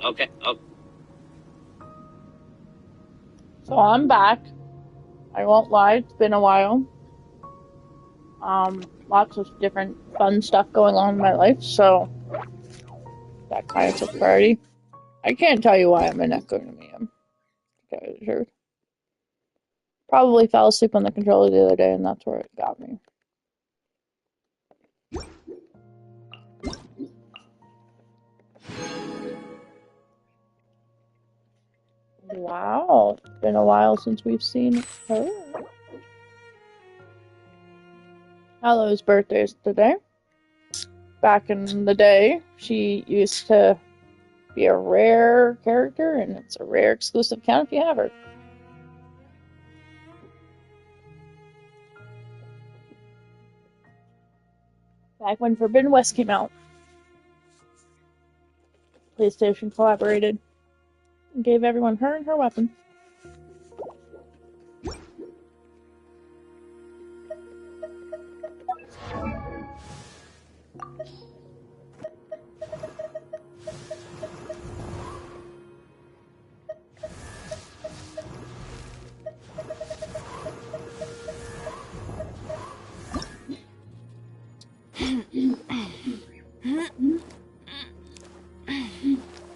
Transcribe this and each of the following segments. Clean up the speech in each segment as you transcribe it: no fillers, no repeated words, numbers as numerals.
Okay. Oh, So I'm back. I won't lie, it's been a while. Lots of different fun stuff going on in my life, so that kind of took priority. I can't tell you why I'm in Echo Museum. To tell you the truth. Probably fell asleep on the controller the other day, and that's where it got me. Wow, it's been a while since we've seen her. Hallow's birthday is today. Back in the day, she used to be a rare character, and it's a rare exclusive count if you have her. Back when Forbidden West came out, PlayStation collaborated and gave everyone her and her weapon.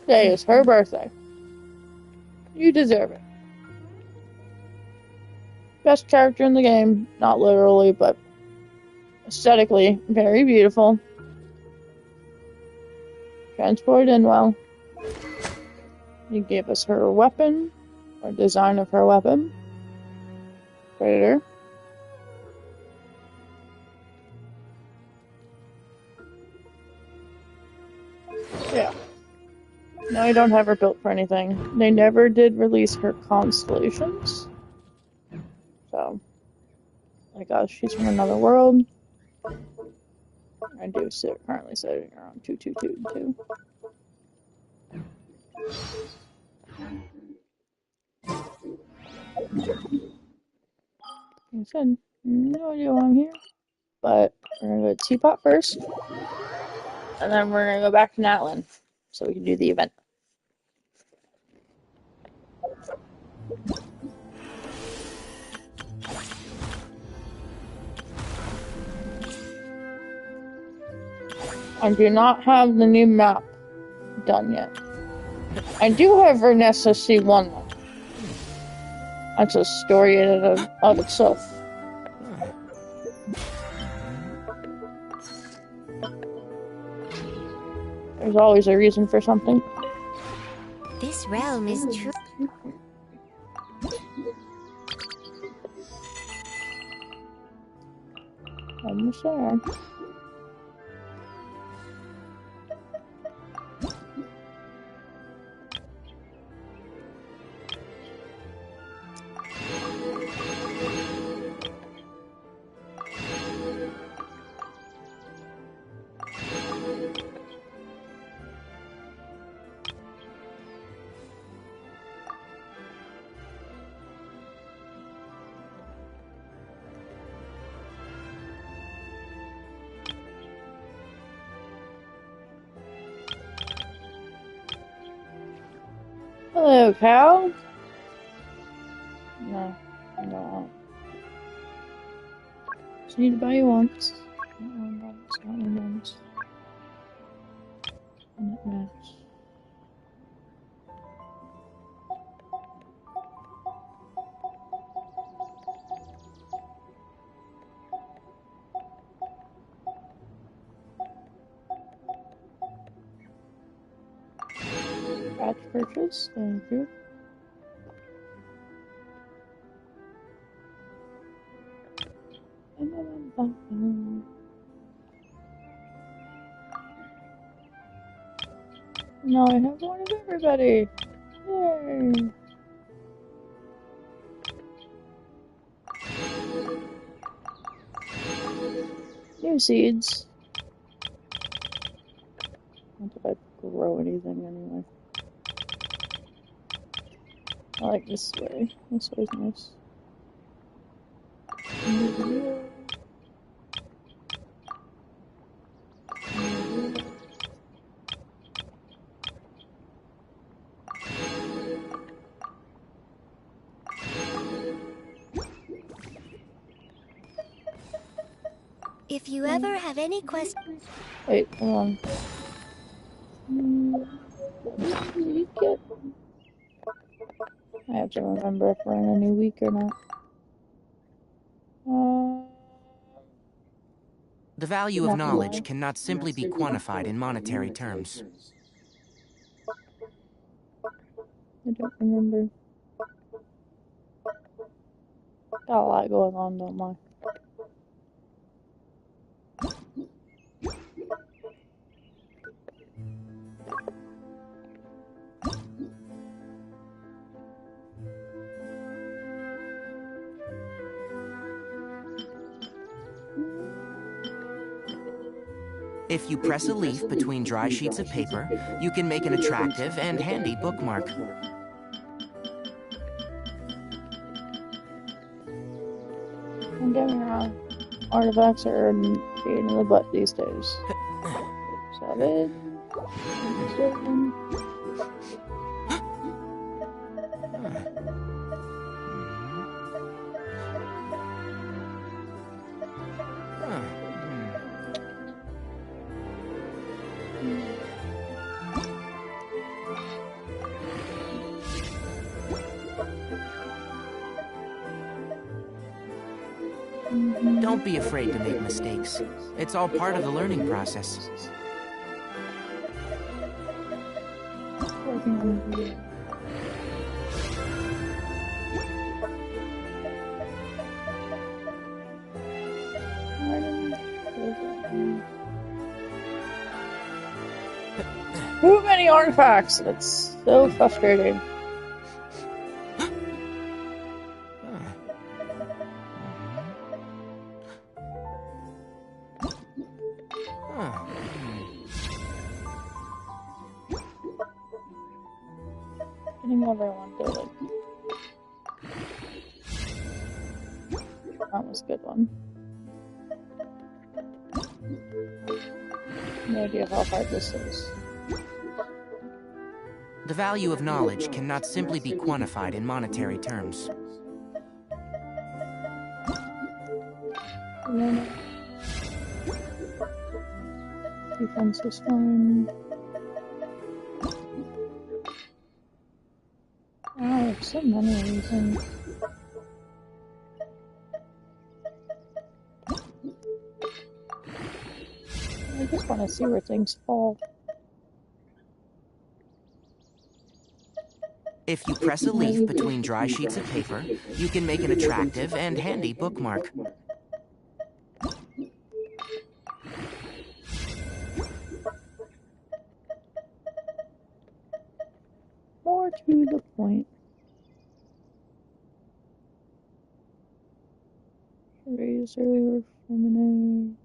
Today is her birthday. You deserve it. Best character in the game, not literally, but aesthetically very beautiful. Transported in well. He gave us her weapon, or design of her weapon. Predator. Yeah. No, I don't have her built for anything. They never did release her constellations. So, I guess she's from another world. I do currently sitting around 2222. Like I said, no idea why I'm here. But we're gonna go to Teapot first. And then we're gonna go back to Natlin. So we can do the event. I do not have the new map done yet. I do have Vernessa C1 though. That's a story in and of itself. There's always a reason for something. This realm is true. Almost there. Hello, Cal. No, I don't want. Just need to buy you once. Not once. Not max. Batch purchase, thank you. Now I have one of everybody. Yay! New seeds. Not that I grow anything anyway. I like this way. This way's nice. If you ever have any questions... Wait, hold on. Week yet? I have to remember if we're in a new week or not. The value of Not knowledge really. cannot simply be quantified in monetary terms. I don't remember. Got a lot going on, don't I? If you press a leaf between dry sheets of paper, you can make an attractive and handy bookmark. Don't get me wrong. Artifacts are a pain in the butt these days. 7, 7. Don't be afraid to make mistakes. It's all part of the learning process. Too many artifacts. It's so frustrating. Getting everyone to like. That was a good one. No idea how hard this is. The value of knowledge cannot simply be quantified in monetary terms. Defense is fine. Oh, there's so many of these things. I just want to see where things fall. If you press a leaf between dry sheets of paper, you can make an attractive and handy bookmark. More to the point. Razor, Feminine,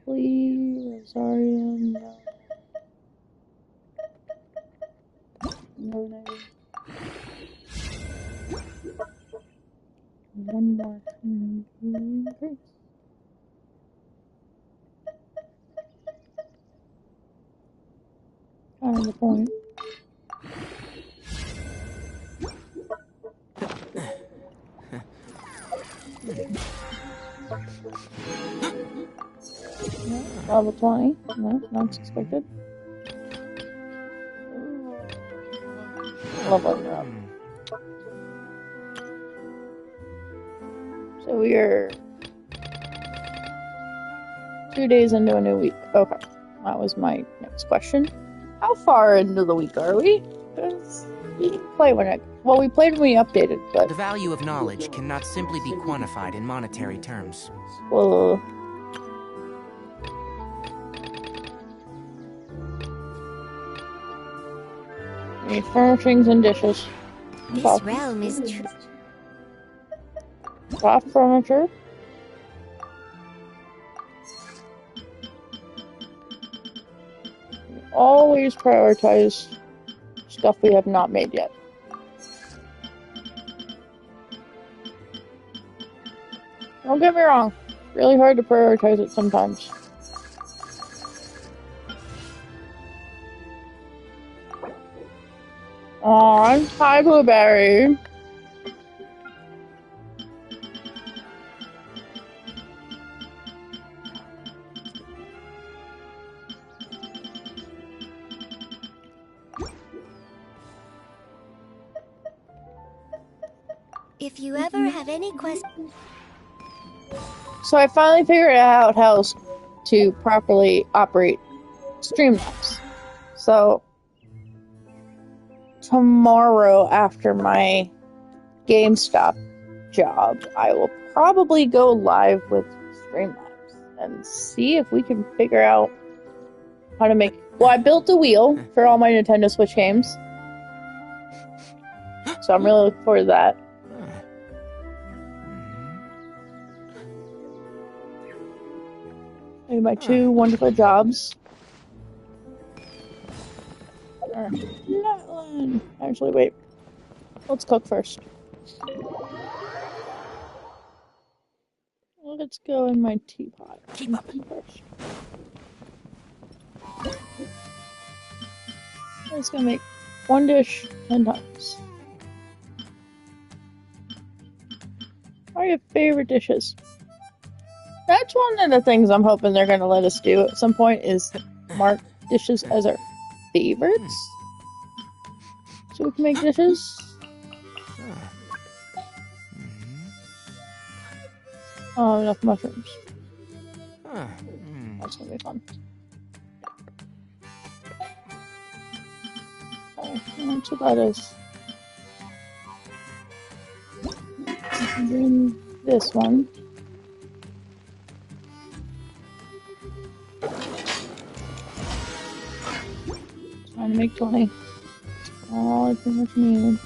Clee, Rosarium, no name. One more. Okay. Kind of the point. No, level 20. No, not expected. Leveling her up. So we are 2 days into a new week. Okay, that was my next question. How far into the week are we? Because we didn't play when it. Well, we played when we updated, but. The value of knowledge cannot simply be quantified in monetary terms. Well. Need furnishings and dishes. This realm is true. Craft furniture. Always prioritize stuff we have not made yet. Don't get me wrong, it's really hard to prioritize it sometimes. Aw, hi Blueberry. If you ever have any questions... So I finally figured out how to properly operate Streamlabs. So tomorrow after my GameStop job, I will probably go live with Streamlabs and see if we can figure out how to make... Well, I built a wheel for all my Nintendo Switch games. So I'm really looking forward to that. I have my 2 wonderful jobs. Not one. Actually, wait. Let's cook first. Let's go in my teapot. Keep up. First. I'm just gonna make 1 dish 10 times. What are your favorite dishes? That's one of the things I'm hoping they're gonna let us do at some point is mark dishes as our favorites. So we can make dishes. Oh, enough mushrooms. That's gonna be fun. Okay, that's what that is. And then this one. Trying to make 20. Oh, I pretty much need.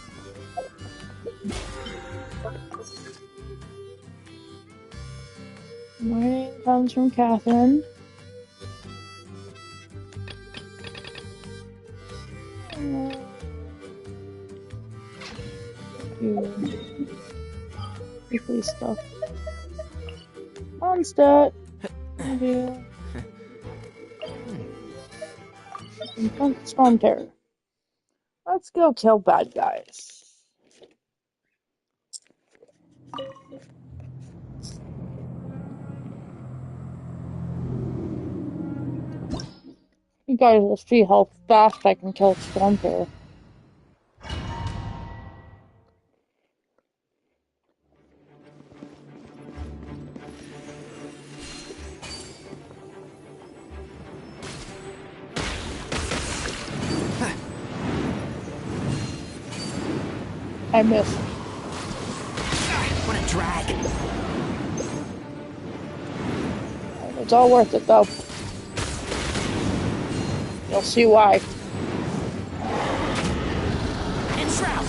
Mine comes from Catherine. Weekly stuff. On stat. Storm Terror. Let's go kill bad guys. You guys will see how fast I can kill Storm Terror. I missed. What a drag. It's all worth it, though. You'll see why. Enshroud.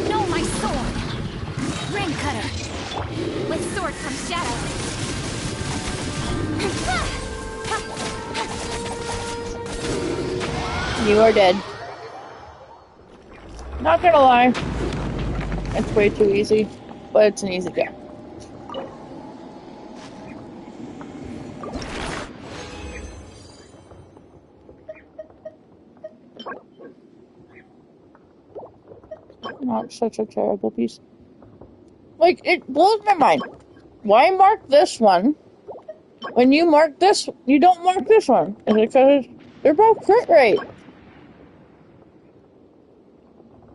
No, my sword! Ring cutter! With sword from shadow! You are dead. Not gonna lie. It's way too easy, but it's an easy game. Not such a terrible piece. Like, it blows my mind. Why mark this one when you mark this? You don't mark this one. Is it because they're both crit rate?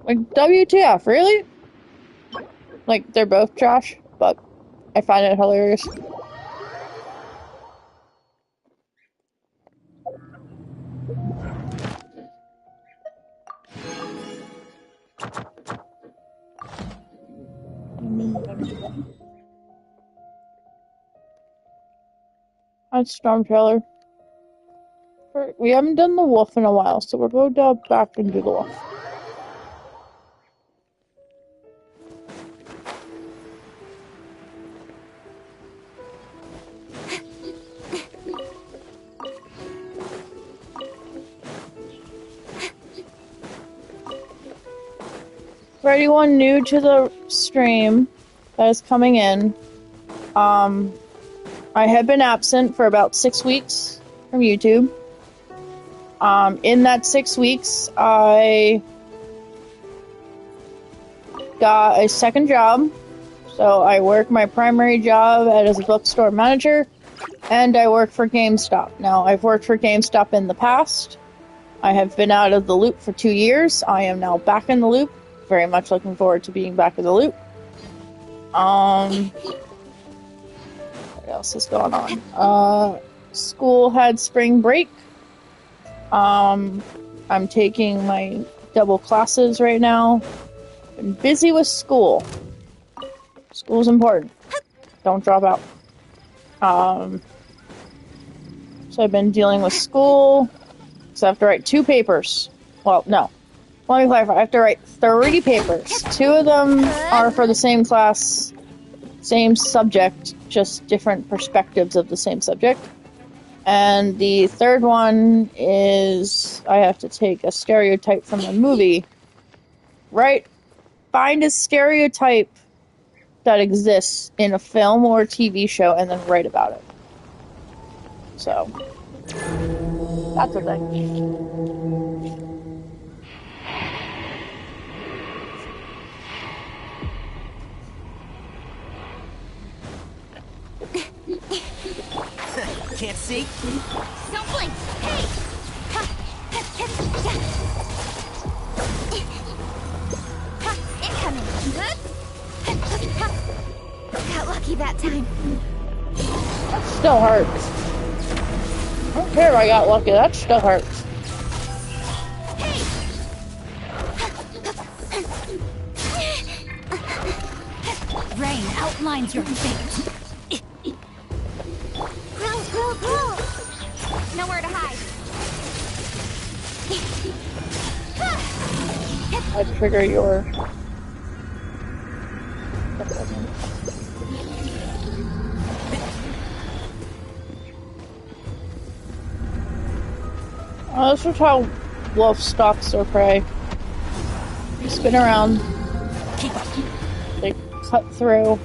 Like, WTF, really? Like, they're both trash, but I find it hilarious. That's Storm Trailer. We haven't done the wolf in a while, so we'll go back and do the wolf. For anyone new to the stream that is coming in, I have been absent for about 6 weeks from YouTube. In that 6 weeks, I got a second job. So I work my primary job as a bookstore manager, and I work for GameStop. Now, I've worked for GameStop in the past. I have been out of the loop for 2 years. I am now back in the loop. Very much looking forward to being back in the loop. What else is going on? School had spring break. I'm taking my double classes right now. Been busy with school. School's important. Don't drop out. So I've been dealing with school. So I have to write 2 papers. Well, no. Let me clarify. I have to write 30 papers. 2 of them are for the same class, same subject, just different perspectives of the same subject. And the third one is I have to take a stereotype from a movie. Find a stereotype that exists in a film or TV show and then write about it. So, that's a thing. Can't see? Don't blink! Hey! Incoming! Got lucky that time. That still hurts. I don't care if I got lucky, that still hurts. Rain outlines your fate. Grow! Nowhere to hide. I trigger your... this is how wolf stalks their prey. You spin around. They cut through.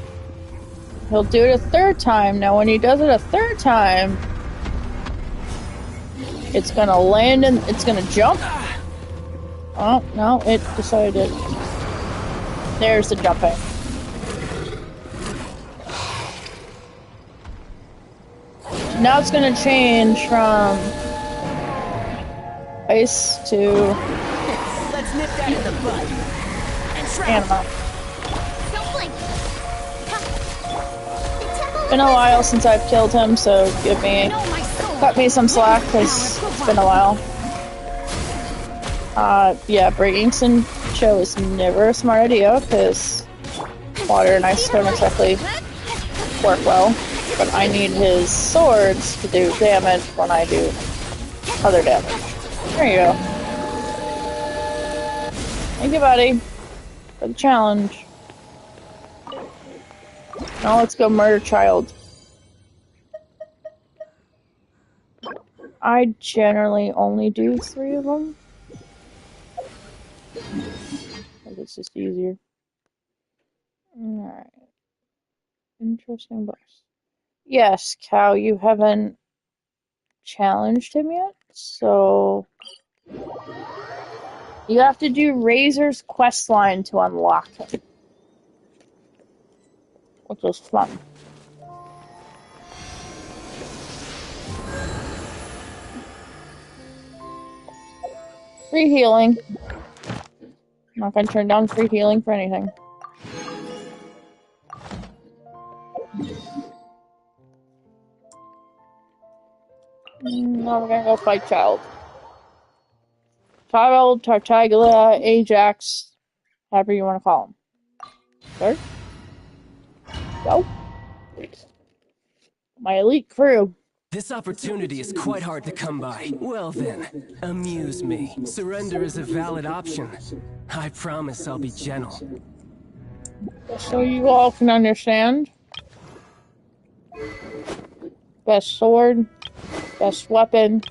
He'll do it a 3rd time. Now, when he does it a 3rd time, it's gonna land and it's gonna jump. Oh, no, it decided. There's the jumping. Now it's gonna change from ice to Let's nip that in the bud. And animal. Don't blink. Been a while since I've killed him, so cut me some slack, because it's been a while. Yeah, breaking some show is never a smart idea, because water and ice don't exactly work well. But I need his swords to do damage when I do other damage. There you go. Thank you, buddy, for the challenge. Now let's go murder child. I generally only do 3 of them. It's just easier. Alright. Interesting boss. Yes, Cow, you haven't challenged him yet, so you have to do Razor's questline to unlock him, which is fun. Free healing. I'm not gonna turn down free healing for anything. Now we're gonna go fight Child. Child, Tartaglia, Ajax, however you want to call him. Sure? Go. My elite crew. This opportunity is quite hard to come by. Well then, amuse me. Surrender is a valid option. I promise I'll be gentle. So you all can understand. Best sword, best weapon,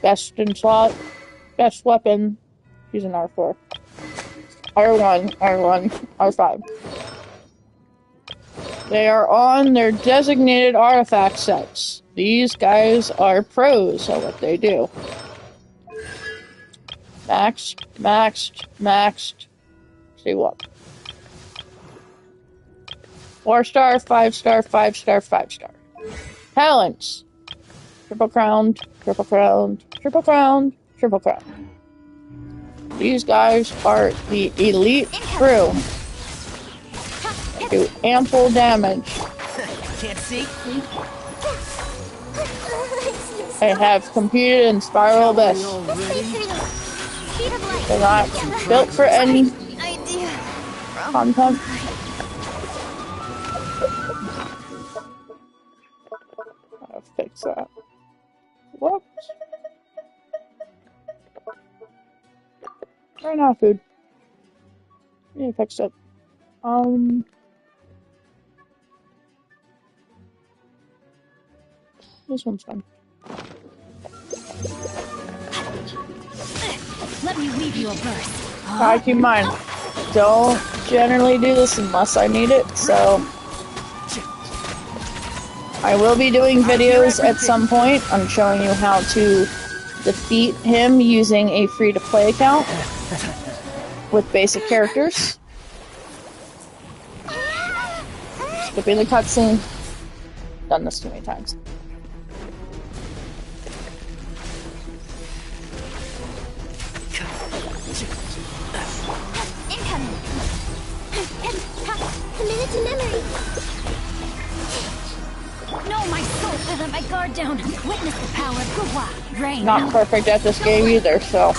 best in slot, best weapon. She's an R4. R1, R1, R5. They are on their designated artifact sets. These guys are pros at what they do. Maxed, maxed, maxed. See what? 4-star, 5-star, 5-star, 5-star. Talents. Triple crowned, triple crowned, triple crowned, Triple Crown. These guys are the elite crew. They do ample damage. Can't see? They have competed in Spiral Abyss. Speed of light. They're not built for any Idea. content. I'll fix that. Whoops. Right now, food. Yeah, fix it. This one's fine. Let me weave you a burst. Keep in mind, don't generally do this unless I need it, so I will be doing videos at some point on showing you how to defeat him using a free-to-play account with basic characters. Skipping the cutscene. Done this too many times. Incoming. Committed to memory. No, my soul to let my guard down. Witness the power of Guhua. Rain. Not perfect at this game either, so.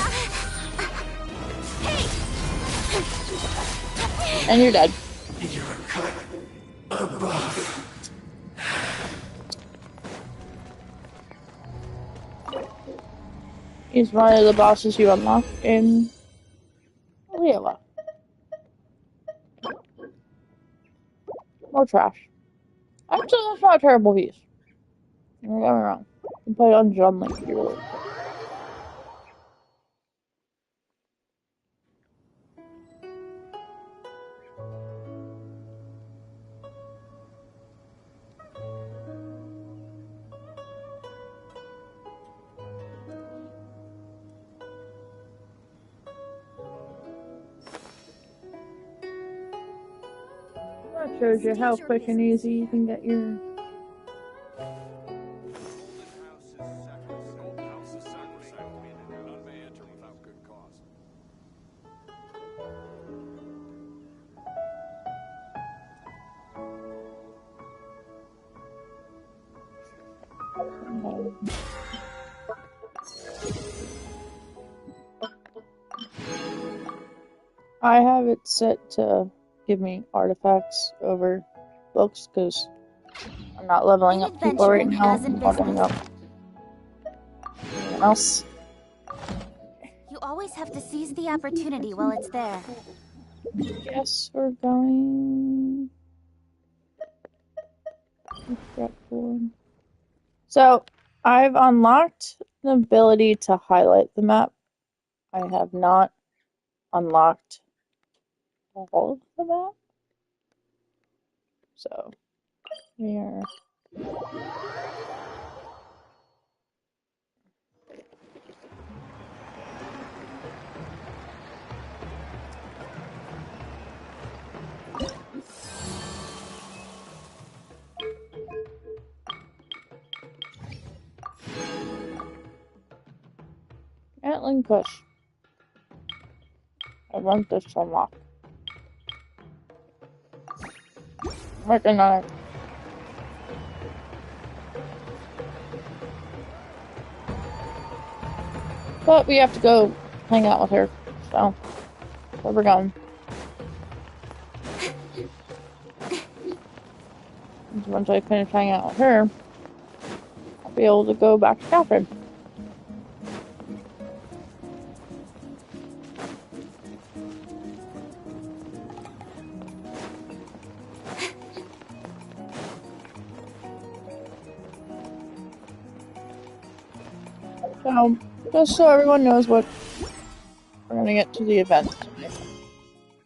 And you're dead. You're cut above. He's one of the bosses you unlock in Leela. More trash. Actually, that's not a terrible piece. Don't get me wrong. You can play it on John Link if you really want. That shows you how quick and easy you can get your... I have it set to give me artifacts over books because I'm not leveling up people right now. I'm leveling up anyone else. You always have to seize the opportunity while it's there. Guess we're going. So I've unlocked the ability to highlight the map. I have not unlocked all of the map. So here. Atlan Kush. I want this to unlock. Working on it. But we have to go hang out with her, so where we're going. And once I finish hanging out with her, I'll be able to go back to Catherine. So, just so everyone knows what we're gonna get to the event.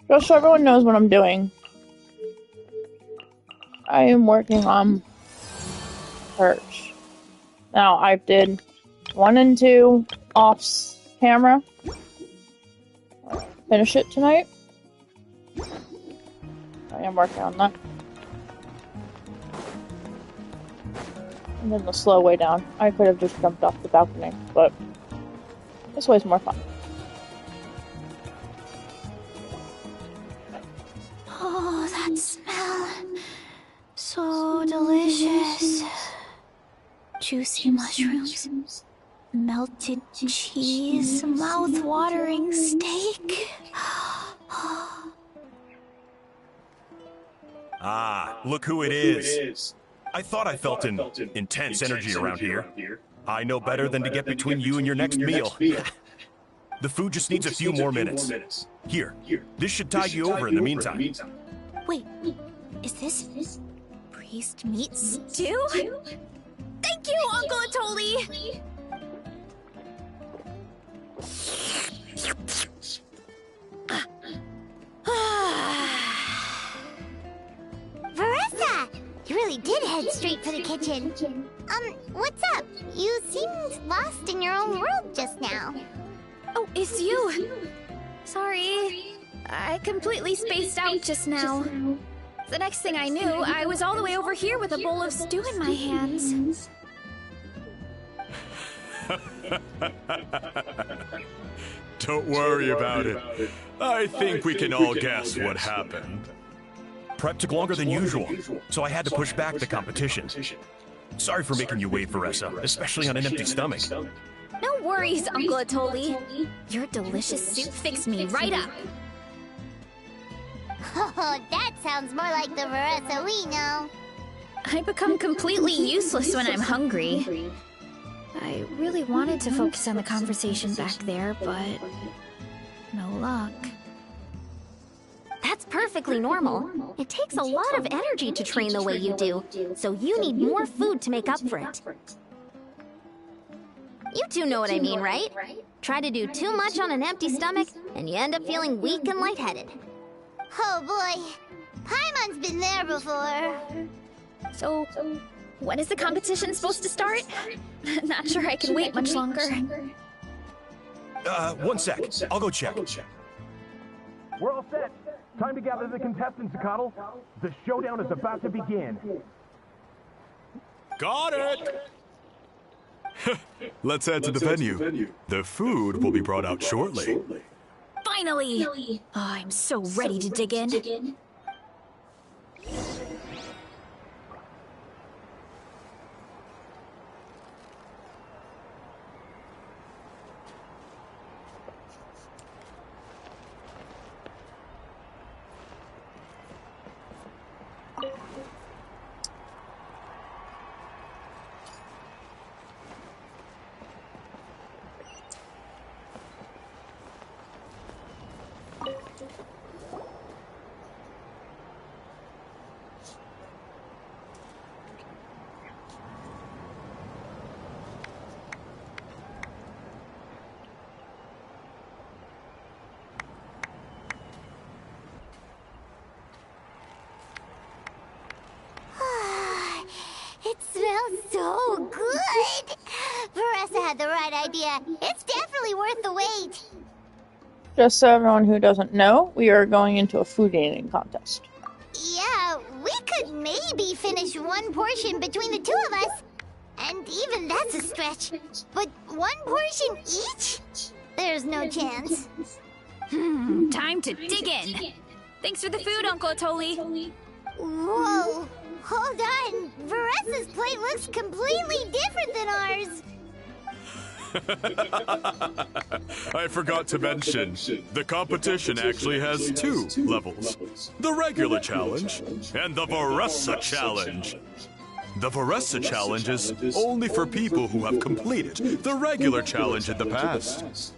Just so everyone knows what I'm doing. I am working on Purge. Now, I did 1 and 2 off camera. Finish it tonight. I am working on that. And then the slow way down. I could have just jumped off the balcony, but This way's more fun. Oh, that smell. So delicious. Juicy mushrooms, melted cheese, mouth-watering steak. Ah, look who it is. I thought I felt an intense energy around here. I know better than to get between you and your next meal. The food just needs a few more minutes. Here, this should tide you over in the meantime. Wait, is this priest meat stew? Thank you, Uncle Atoli! Veressa! You really did head straight for the kitchen. What's up? You seemed lost in your own world just now. Oh, it's you! Sorry, I completely spaced out just now. The next thing I knew, I was all the way over here with a bowl of stew in my hands. Don't worry about it. I think we can all guess what happened. Prep took longer than usual, so I had to push back the competition. Sorry for making you wait, Veressa, especially on an empty stomach. No worries, Uncle Atoli. Your delicious soup fixed me right up. Oh, that sounds more like the Veressa we know. I become completely useless when I'm hungry. I really wanted to focus on the conversation back there, but no luck. That's perfectly normal. It takes a lot of energy to train the way you do, so you need more food to make up for it. You two know what I mean, right? Try to do too much on an empty stomach, and you end up feeling weak and lightheaded. Oh boy, Paimon's been there before. So, when is the competition supposed to start? Not sure I can wait much longer. 1 sec. I'll go check. We're all set. Time to gather the contestants, Coddle. The showdown is about to begin. Got it! Let's head to the venue. The food will be brought out shortly. Finally! Oh, I'm so ready to dig in. It smells so good! Veressa had the right idea. It's definitely worth the wait. Just so everyone who doesn't know, we are going into a food eating contest. Yeah, we could maybe finish one portion between the two of us. And even that's a stretch. But one portion each? There's no chance. Time to dig in. Thanks for the food, Uncle Atoli. Whoa! Hold on! Veressa's plate looks completely different than ours! I forgot to mention, the competition actually has 2 levels. The regular challenge and the Veressa challenge. The Veressa challenge is only for people who have completed the regular challenge in the past.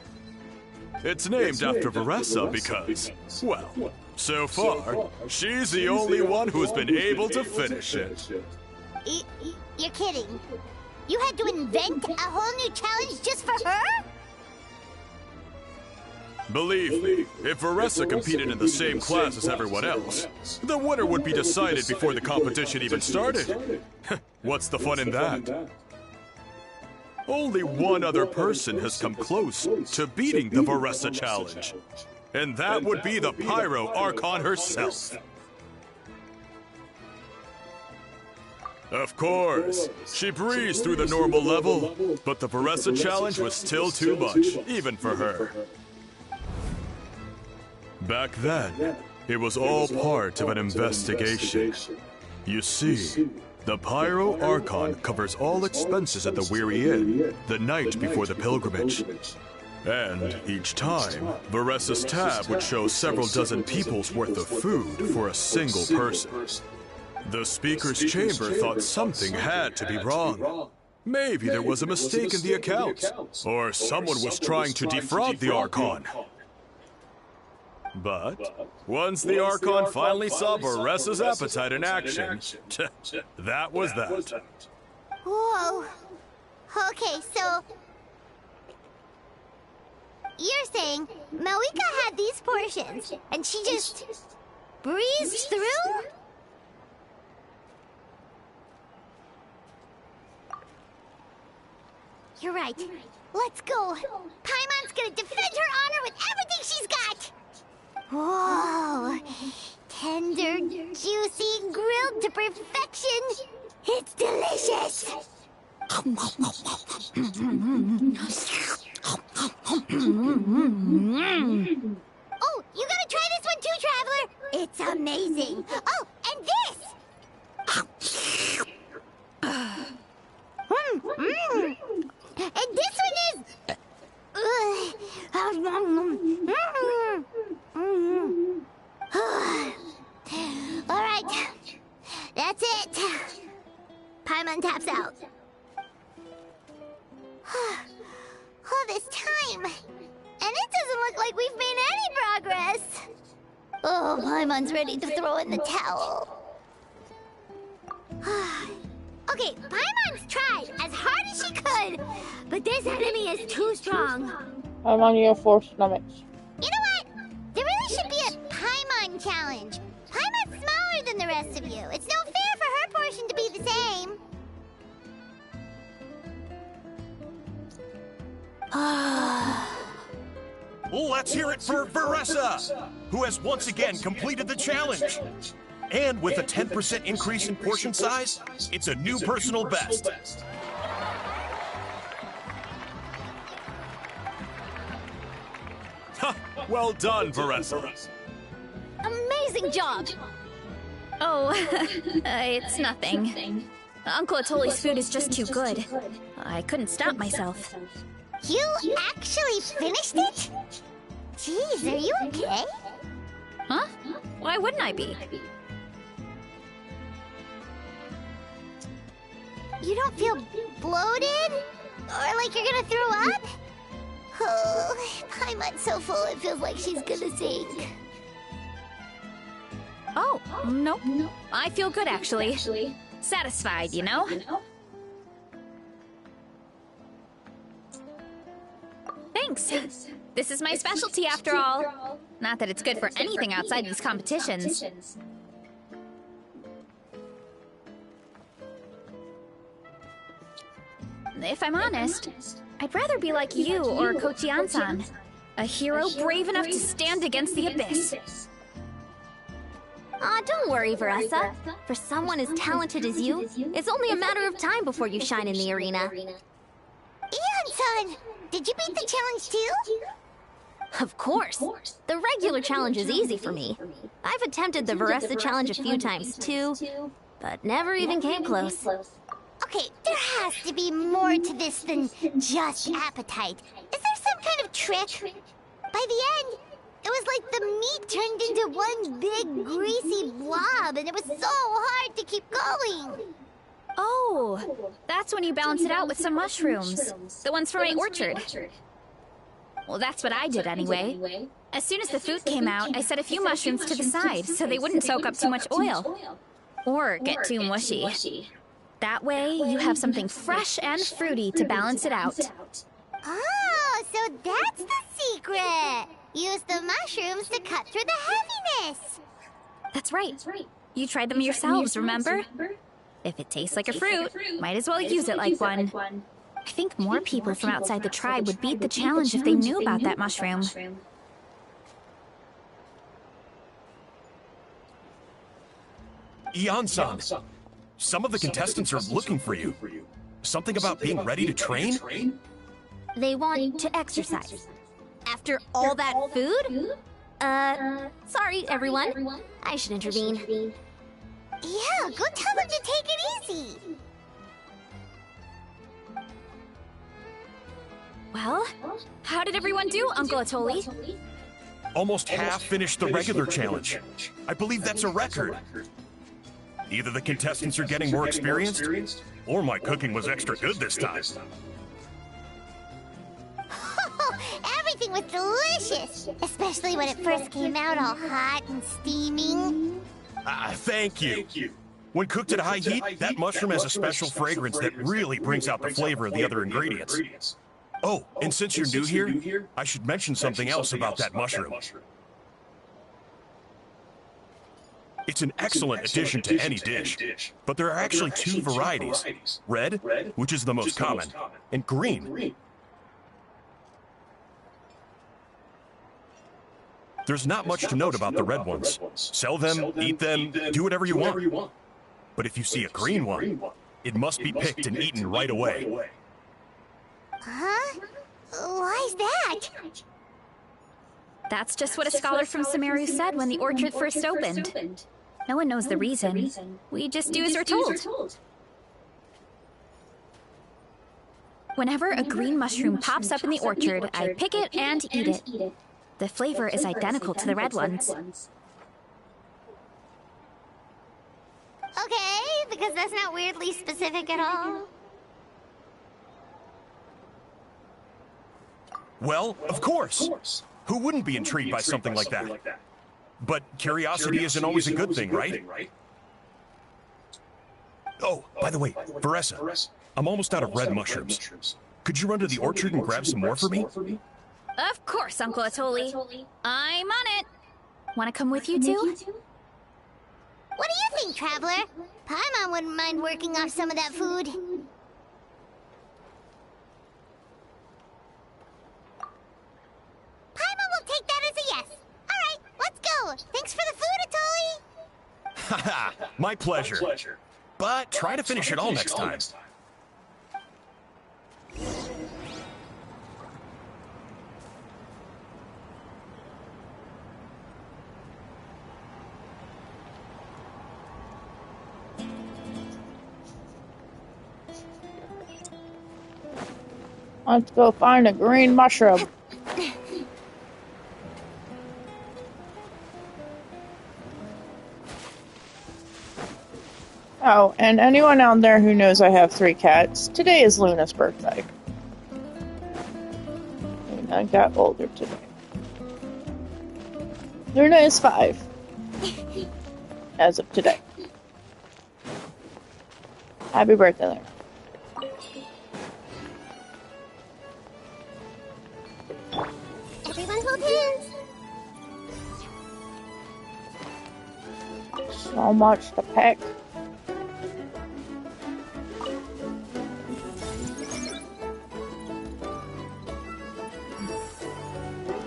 It's named after Veressa because, well, so far, she's the only one who's been able to finish it. You're kidding. You had to invent a whole new challenge just for her? Believe me, if Veressa competed in the same class as everyone else, the winner would be decided before the competition even started. What's the fun in that? Only one other person has come close to beating the Veressa challenge, and that would be the Pyro Archon herself. Of course. She breezed through the normal level, but the Veressa challenge was still too much, even for her. Back then, it was all part of an investigation. You see, the Pyro Archon covers all expenses at the Weary Inn the night before the pilgrimage. And each time, Veressa's tab would show several dozen people's worth of food for a single person. The Speaker's Chamber thought something had to be wrong. Maybe there was a mistake in the accounts, or someone was trying to defraud the Archon. But once the Archon finally saw Veressa's appetite in action, that was that. Whoa. Okay, so you're saying Malika had these portions, and she just breezed through? You're right. Let's go. Paimon's gonna defend her honor with everything she's got! Whoa! Tender, juicy, grilled to perfection! It's delicious! Oh, you gotta try this one too, Traveler! It's amazing! Oh, and this! And this one is... All right, that's it. Paimon taps out. All this time, and it doesn't look like we've made any progress. Oh, Paimon's ready to throw in the towel. Okay, Paimon's tried as hard as she could, but this enemy is too strong. I'm on your 4 stomachs. You know what? There really should be a Paimon challenge. Paimon's smaller than the rest of you. It's no fair for her portion to be the same. Let's hear it for Veressa, who has once again completed the challenge. And with a 10% increase in portion size, it's a new personal best. Ha! Well done, Veressa. Amazing job! Oh, it's nothing. Uncle Atoli's food is just too good. I couldn't stop myself. You actually finished it? Jeez, are you okay? Huh? Why wouldn't I be? You don't feel bloated? Or like you're gonna throw up? Oh, Paimon's so full it feels like she's gonna sink. Oh, nope. I feel good, actually. Satisfied, you know? Thanks. This is my specialty, after all. Not that it's good for anything outside these competitions. If I'm honest, I'd rather be like you or Kochian-san. A hero brave enough to stand against the abyss. Aw, don't worry, Veressa. For someone as talented as you, it's only a matter of time before you shine in the arena. Ian-san, did you beat the challenge too? Of course. The regular challenge is easy for me. I've attempted the Veressa challenge a few times too, but never even came close. Okay, there has to be more to this than just appetite. Is there some kind of trick? By the end, it was like the meat turned into one big greasy blob, and it was so hard to keep going. Oh, that's when you balance it out with some mushrooms. The ones from my orchard. Well, that's what I did anyway. As soon as the food came out, I set a few mushrooms to the side so they wouldn't soak up too much oil. Or get too mushy. That way, you have something fresh and fruity to balance it out. Oh, so that's the secret! Use the mushrooms to cut through the heaviness! That's right. You tried them yourselves, remember? If it tastes like a fruit, might as well use it like one. I think more people from outside the tribe would beat the challenge if they knew about that mushroom. Ian-san, Some of the contestants are looking for you. Something about being ready to train? They want to exercise. After all that food? Sorry, everyone. I should intervene. Yeah, go tell them to take it easy. Well, how did everyone do, Uncle Atoli? Almost half finished the regular challenge. I believe that's a record. Either the contestants are getting more experienced, or my cooking was extra good this time. Everything was delicious, especially when it first came out all hot and steaming. Thank you. When cooked at high heat, that mushroom has a special fragrance that really brings out the flavor of the other ingredients. Oh, and since you're new here, I should mention something else about that mushroom. It's an excellent addition to any dish, but there are actually two varieties. Red, which is the most common, and green. There's not much to note about the red ones. Sell them, eat them, do whatever you want. But if you see a green one, it must be picked and eaten right away. Huh? Why's that? That's just what a scholar from Sumeru said when the orchard first opened. No one knows the reason. We just do as we're told. Whenever a green mushroom pops up in the orchard, I pick it and eat it. The flavor is identical to the red ones. Okay, because that's not weirdly specific at all. Well, of course. Who wouldn't be intrigued by something like that? But curiosity isn't always a good thing, right? Oh, by the way, Veressa, I'm almost out of red mushrooms. Could you run to the orchard and grab some more for me? Of course, Uncle Atoli. I'm on it. Want to come with you too? What do you think, Traveler? Paimon wouldn't mind working off some of that food. Paimon will take that as a yes. Alright, let's go. Thanks for the food, Atoli. Haha, my pleasure. But try to finish it all next time. Let's go find a green mushroom. Oh, and anyone out there who knows I have 3 cats, today is Luna's birthday. Luna got older today. Luna is 5. As of today. Happy birthday, Luna. Everyone hold hands. So much to pick.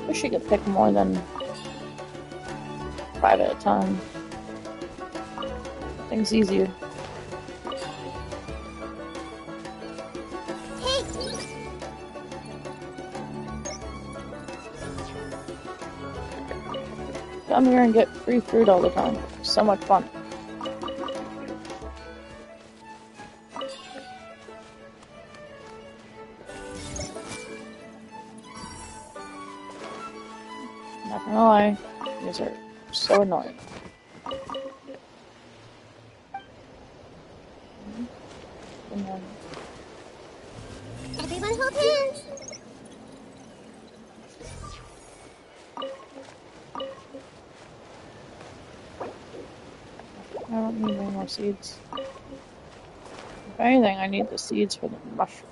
Wish you could pick more than 5 at a time. Things easier. Hey. Come here and get free fruit all the time. So much fun. Not gonna lie, these are so annoying. And then Everyone hold hands. I don't need any more seeds. If anything, I need the seeds for the mushroom.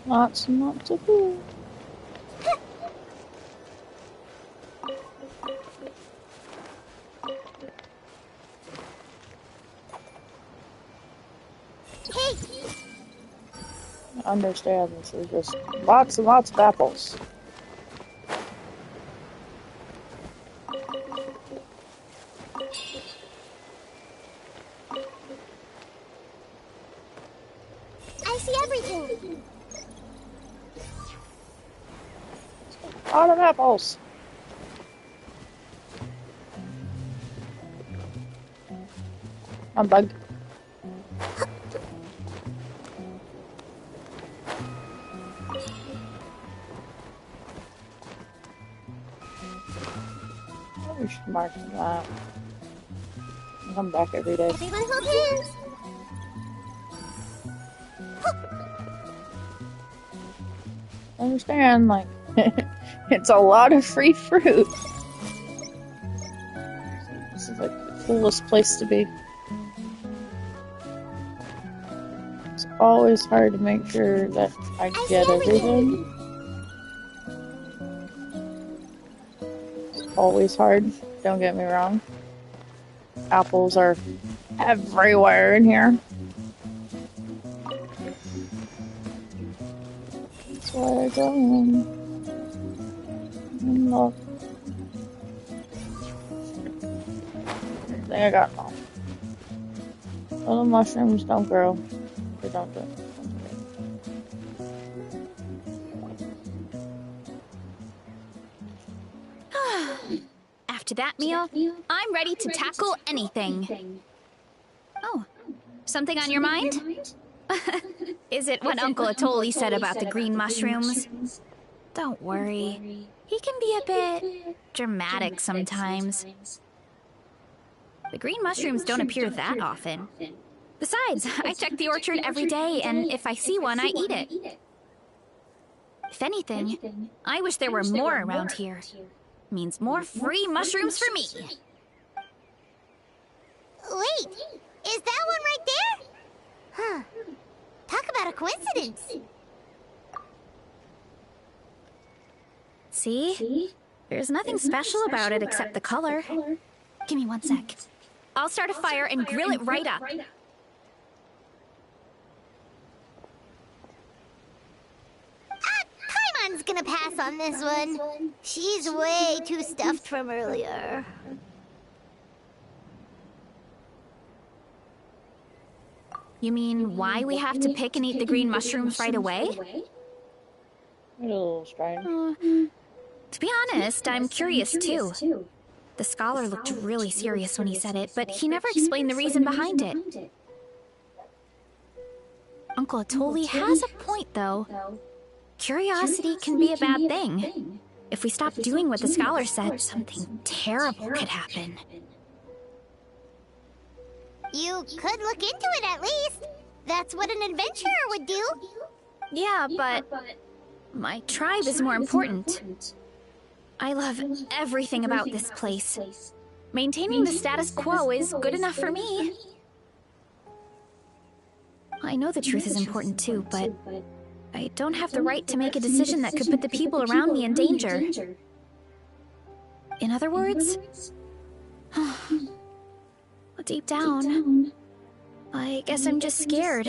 Lots and lots of food. Hey. understand. This is just lots and lots of apples. I see everything. A lot of apples. I'm bugged. We should mark that. I'll come back every day. Everyone hold hands. I understand, like, it's a lot of free fruit. This is like the coolest place to be. It's always hard to make sure that I get everything. It's always hard, don't get me wrong. Apples are everywhere in here. That's why I go in and look. I think I got them all. Little mushrooms don't grow. They don't do it. After that meal, I'm ready to tackle anything. Oh, something on your mind? Is it what Uncle Atoli said about the green mushrooms? Don't worry. He can be a bit dramatic sometimes. The green mushrooms don't appear that often. Besides, I check the orchard every day, and if I see one, I eat it. If anything, I wish there were more around here. Means more free mushrooms for me. Wait, is that one right there? Huh. Talk about a coincidence. See? There's nothing special about it except the color. Give me 1 sec. I'll start a fire and grill it right up. Paimon's gonna pass on this one. She's way too stuffed from earlier. You mean why we have to pick and eat the green mushrooms right away? A little strange. To be honest, I'm curious too. The scholar looked really serious when he said it, but he never explained the reason behind it. Uncle Atoli has a point, though. Curiosity can be a bad thing. If we stop doing what the scholar said, something terrible could happen. You could look into it at least. That's what an adventurer would do. Yeah, but my tribe is more important. I love everything about this place. Maintaining the status quo is good enough for me. I know the truth is important too, but I don't have the right to make a decision that could put the people around me in danger. In other words, deep down, I guess I'm just scared.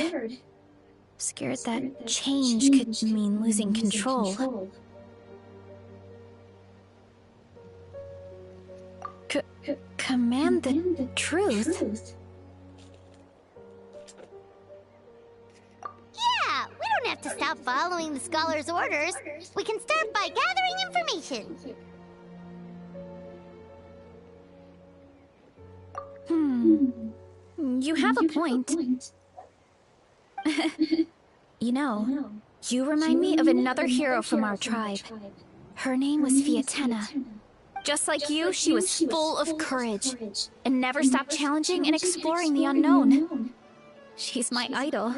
Scared that change could mean losing control. Command the truth? Yeah, we don't have to stop following the scholar's orders. We can start by gathering information. You have a point. You know, you remind me of another hero from our tribe. Her name was Fiatena. Just like you, she was full of courage and never stopped challenging and exploring the unknown. She's my idol.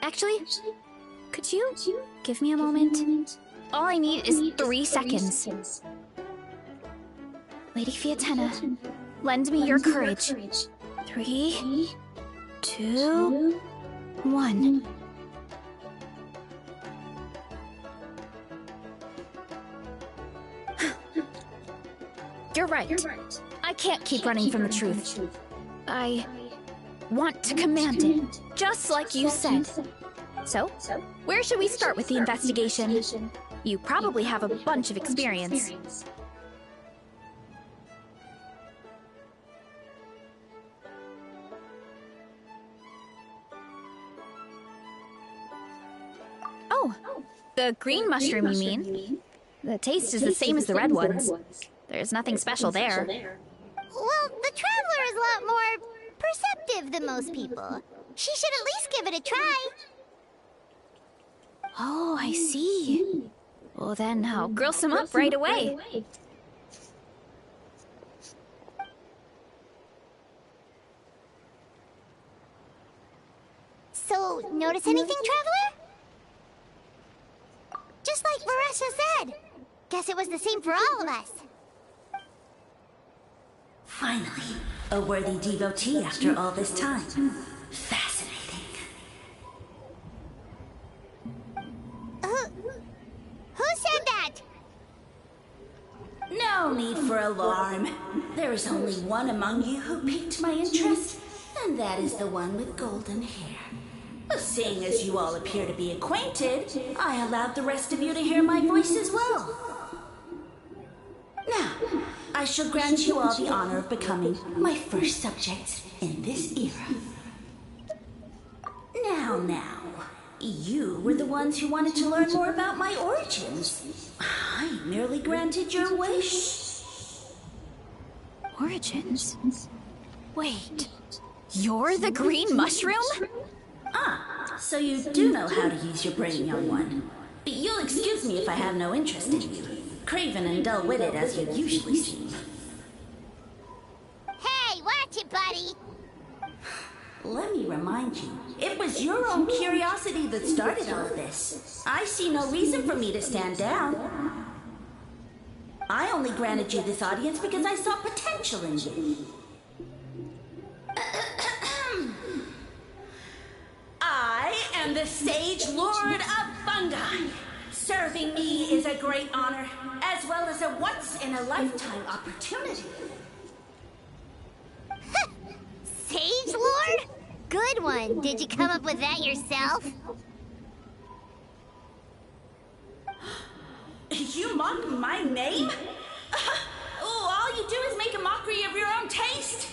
Actually, could you give me a moment? All I need is 3 seconds. Lady Fiatena, lend me your courage. 3, 2, 1. You're right. I can't keep running from the truth. I want to command it, just like you said. So, where should we start with the investigation? You probably have a bunch of experience. Oh, the green mushroom, you mean? The taste is the same as the red ones. There's nothing special there. Well, the Traveler is a lot more perceptive than most people. She should at least give it a try. Oh, I see. Well, then I'll grill some up right away. So, notice anything, Traveler? Just like Veressa said. Guess it was the same for all of us. Finally, a worthy devotee after all this time. Fascinating. Who said that? No need for alarm. There is only one among you who piqued my interest, and that is the one with golden hair. Seeing as you all appear to be acquainted, I allowed the rest of you to hear my voice as well. Now, I shall grant you all the honor of becoming my first subjects in this era. Now, you were the ones who wanted to learn more about my origins. I merely granted your wish. Origins? Wait, you're the green mushroom? Ah, so you do know how to use your brain, young one. You'll excuse me if I have no interest in you. Craven and dull-witted as you usually seem. Hey, watch it, buddy! Let me remind you, it was your own curiosity that started all of this. I see no reason for me to stand down. I only granted you this audience because I saw potential in you. I am the Sage Lord of Fungi. Serving me is a great honor, as well as a once-in-a-lifetime opportunity. Sage Lord? Good one. Did you come up with that yourself? You mock my name? All you do is make a mockery of your own taste.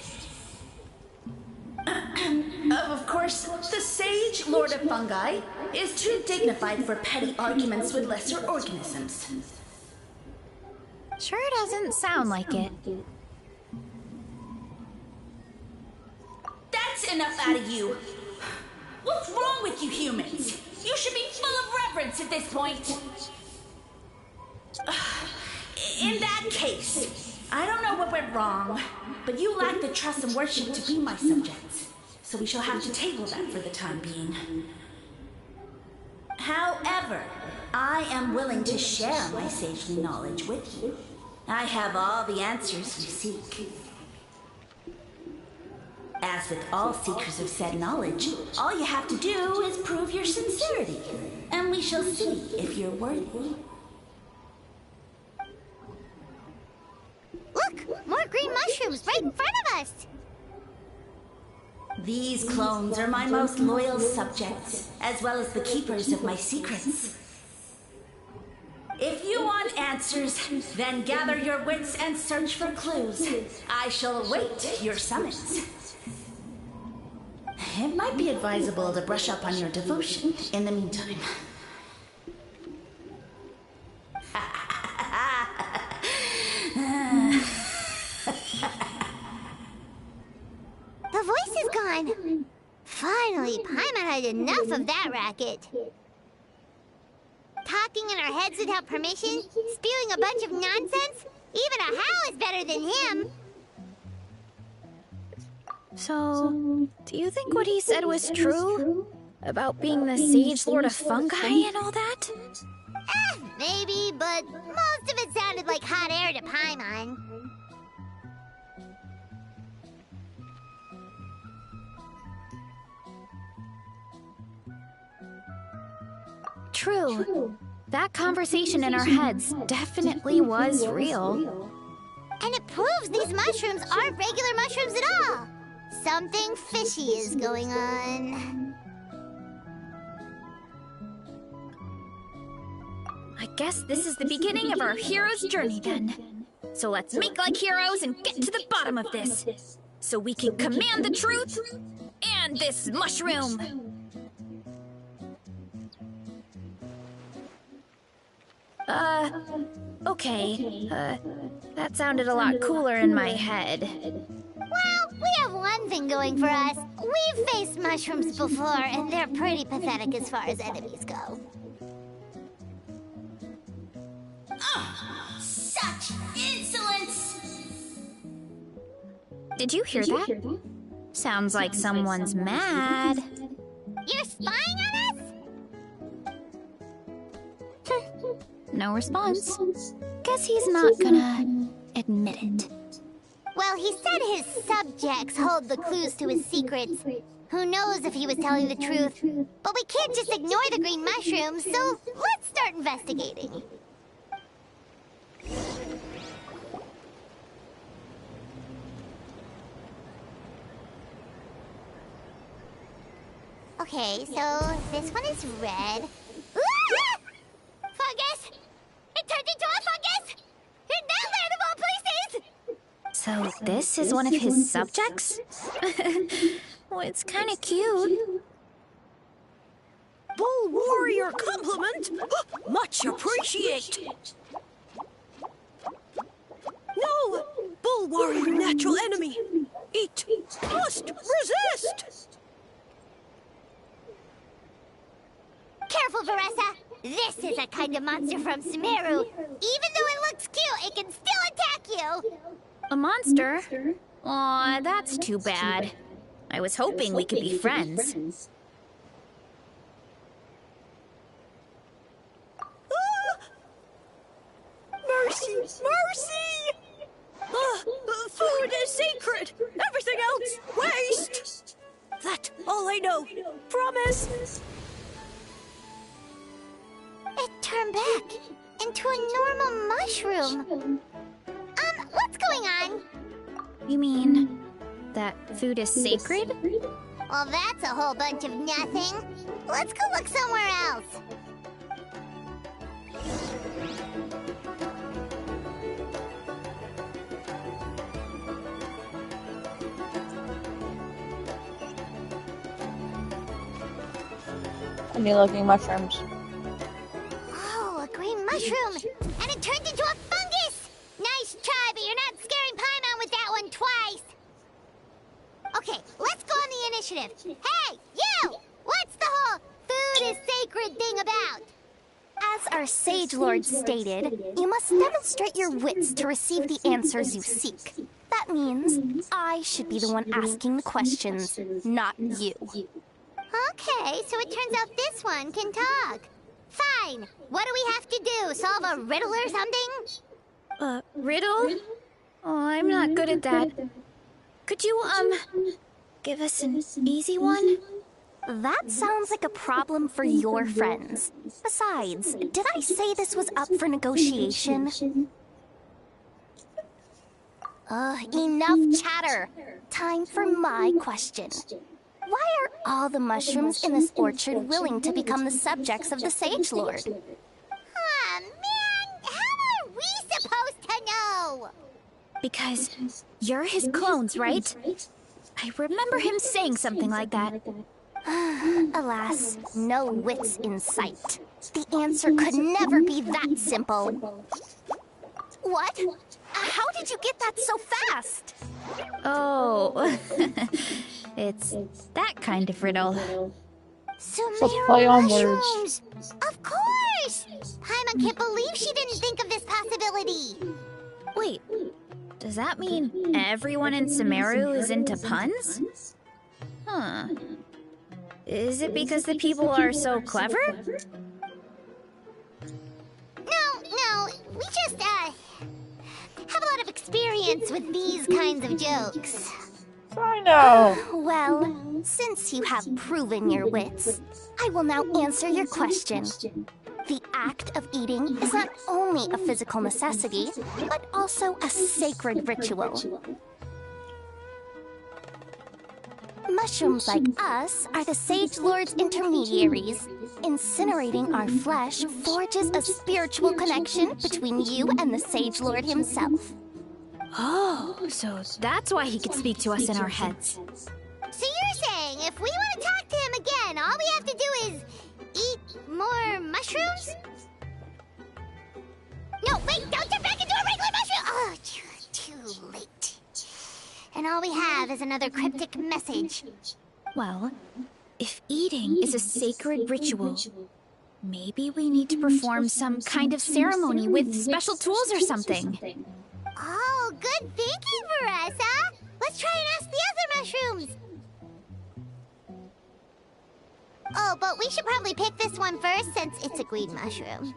Of course, the Sage Lord of Fungi is too dignified for petty arguments with lesser organisms. Sure doesn't sound like it. That's enough out of you. What's wrong with you humans? You should be full of reverence at this point. In that case, I don't know what went wrong, but you lack the trust and worship to be my subjects. So we shall have to table that for the time being. However, I am willing to share my sagely knowledge with you. I have all the answers you seek. As with all seekers of said knowledge, all you have to do is prove your sincerity, and we shall see if you're worthy. Look! More green mushrooms right in front of us! These clones are my most loyal subjects, as well as the keepers of my secrets. If you want answers, then gather your wits and search for clues. I shall await your summons. It might be advisable to brush up on your devotion in the meantime. The voice is gone. Finally, Paimon had enough of that racket. Talking in our heads without permission, spewing a bunch of nonsense. Even a Hal is better than him. So, do you think what he said was true? About being the Sage Lord of Fungi and all that? Maybe, but most of it sounded like hot air to Paimon. True. That conversation in our heads definitely was real. And it proves these mushrooms aren't regular mushrooms at all. Something fishy is going on. guess this is the beginning of our hero's journey then. So let's make like heroes and get to the bottom of this, so we can command the truth and this mushroom. Okay. That sounded a lot cooler in my head. Well, we have one thing going for us. We've faced mushrooms before, and they're pretty pathetic as far as enemies go. Such insolence! Did you hear that? Sounds like someone's mad. You're spying on us? No response. Guess he's not gonna admit it. Well, he said his subjects hold the clues to his secrets. Who knows if he was telling the truth? But we can't just ignore the green mushrooms, so let's start investigating. Okay, so this one is red. Ah! Fungus! It turned into a fungus! In that land of all places! So this is one of his subjects? Well, it's kind of cute. Bull warrior compliment! Much appreciate! No! Bull warrior natural enemy! Eat! Must resist! Careful, Veressa! This is a kind of monster from Sumeru. Even though it looks cute, it can still attack you! A monster? Aw, that's too bad. I was hoping we could be friends. Mercy! Mercy! Food is sacred! Everything else, waste! That's all I know. Promise! It turned back into a normal mushroom. What's going on? You mean that food is sacred? Well, that's a whole bunch of nothing. Let's go look somewhere else. Funny looking mushrooms. Oh, a green mushroom! And it turned into a fungus! Nice try, but you're not scaring Paimon with that one twice! Okay, let's go on the initiative. Hey, you! What's the whole food is sacred thing about? As our Sage Lord stated, you must demonstrate your wits to receive the answers you seek. That means I should be the one asking the questions, not you. Okay, so it turns out this one can talk. Fine. What do we have to do? Solve a riddle or something? Riddle? Oh, I'm not good at that. Could you, give us an easy one? That sounds like a problem for your friends. Besides, did I say this was up for negotiation? Enough chatter. Time for my question. Why are all the mushrooms in this orchard willing to become the subjects of the Sage Lord? Aw, man! How are we supposed to know? Because you're his clones, right? I remember him saying something like that. Alas, no wits in sight. The answer could never be that simple. What? How did you get that so fast? Oh, it's that kind of riddle. Sumeru mushrooms! Of course! Paimon can't believe she didn't think of this possibility. Wait, does that mean everyone in Sumeru is into puns? Huh. Is it because the people are so clever? No, we just, have a lot of experience with these kinds of jokes. I know. Well, since you have proven your wits, I will now answer your question. The act of eating is not only a physical necessity, but also a sacred ritual. mushrooms like us are the Sage Lord's intermediaries. Incinerating our flesh forges a spiritual connection between you and the Sage Lord himself. Oh, so that's why he could speak to us in our heads. So you're saying if we want to talk to him again, all we have to do is eat more mushrooms? No, wait, don't turn back into a regular mushroom! Oh, too late. And all we have is another cryptic message. Well, if eating is a sacred ritual, maybe we need to perform some kind of ceremony with special tools or something. Oh, good thinking, Veressa! Let's try and ask the other mushrooms! Oh, but we should probably pick this one first since it's a green mushroom.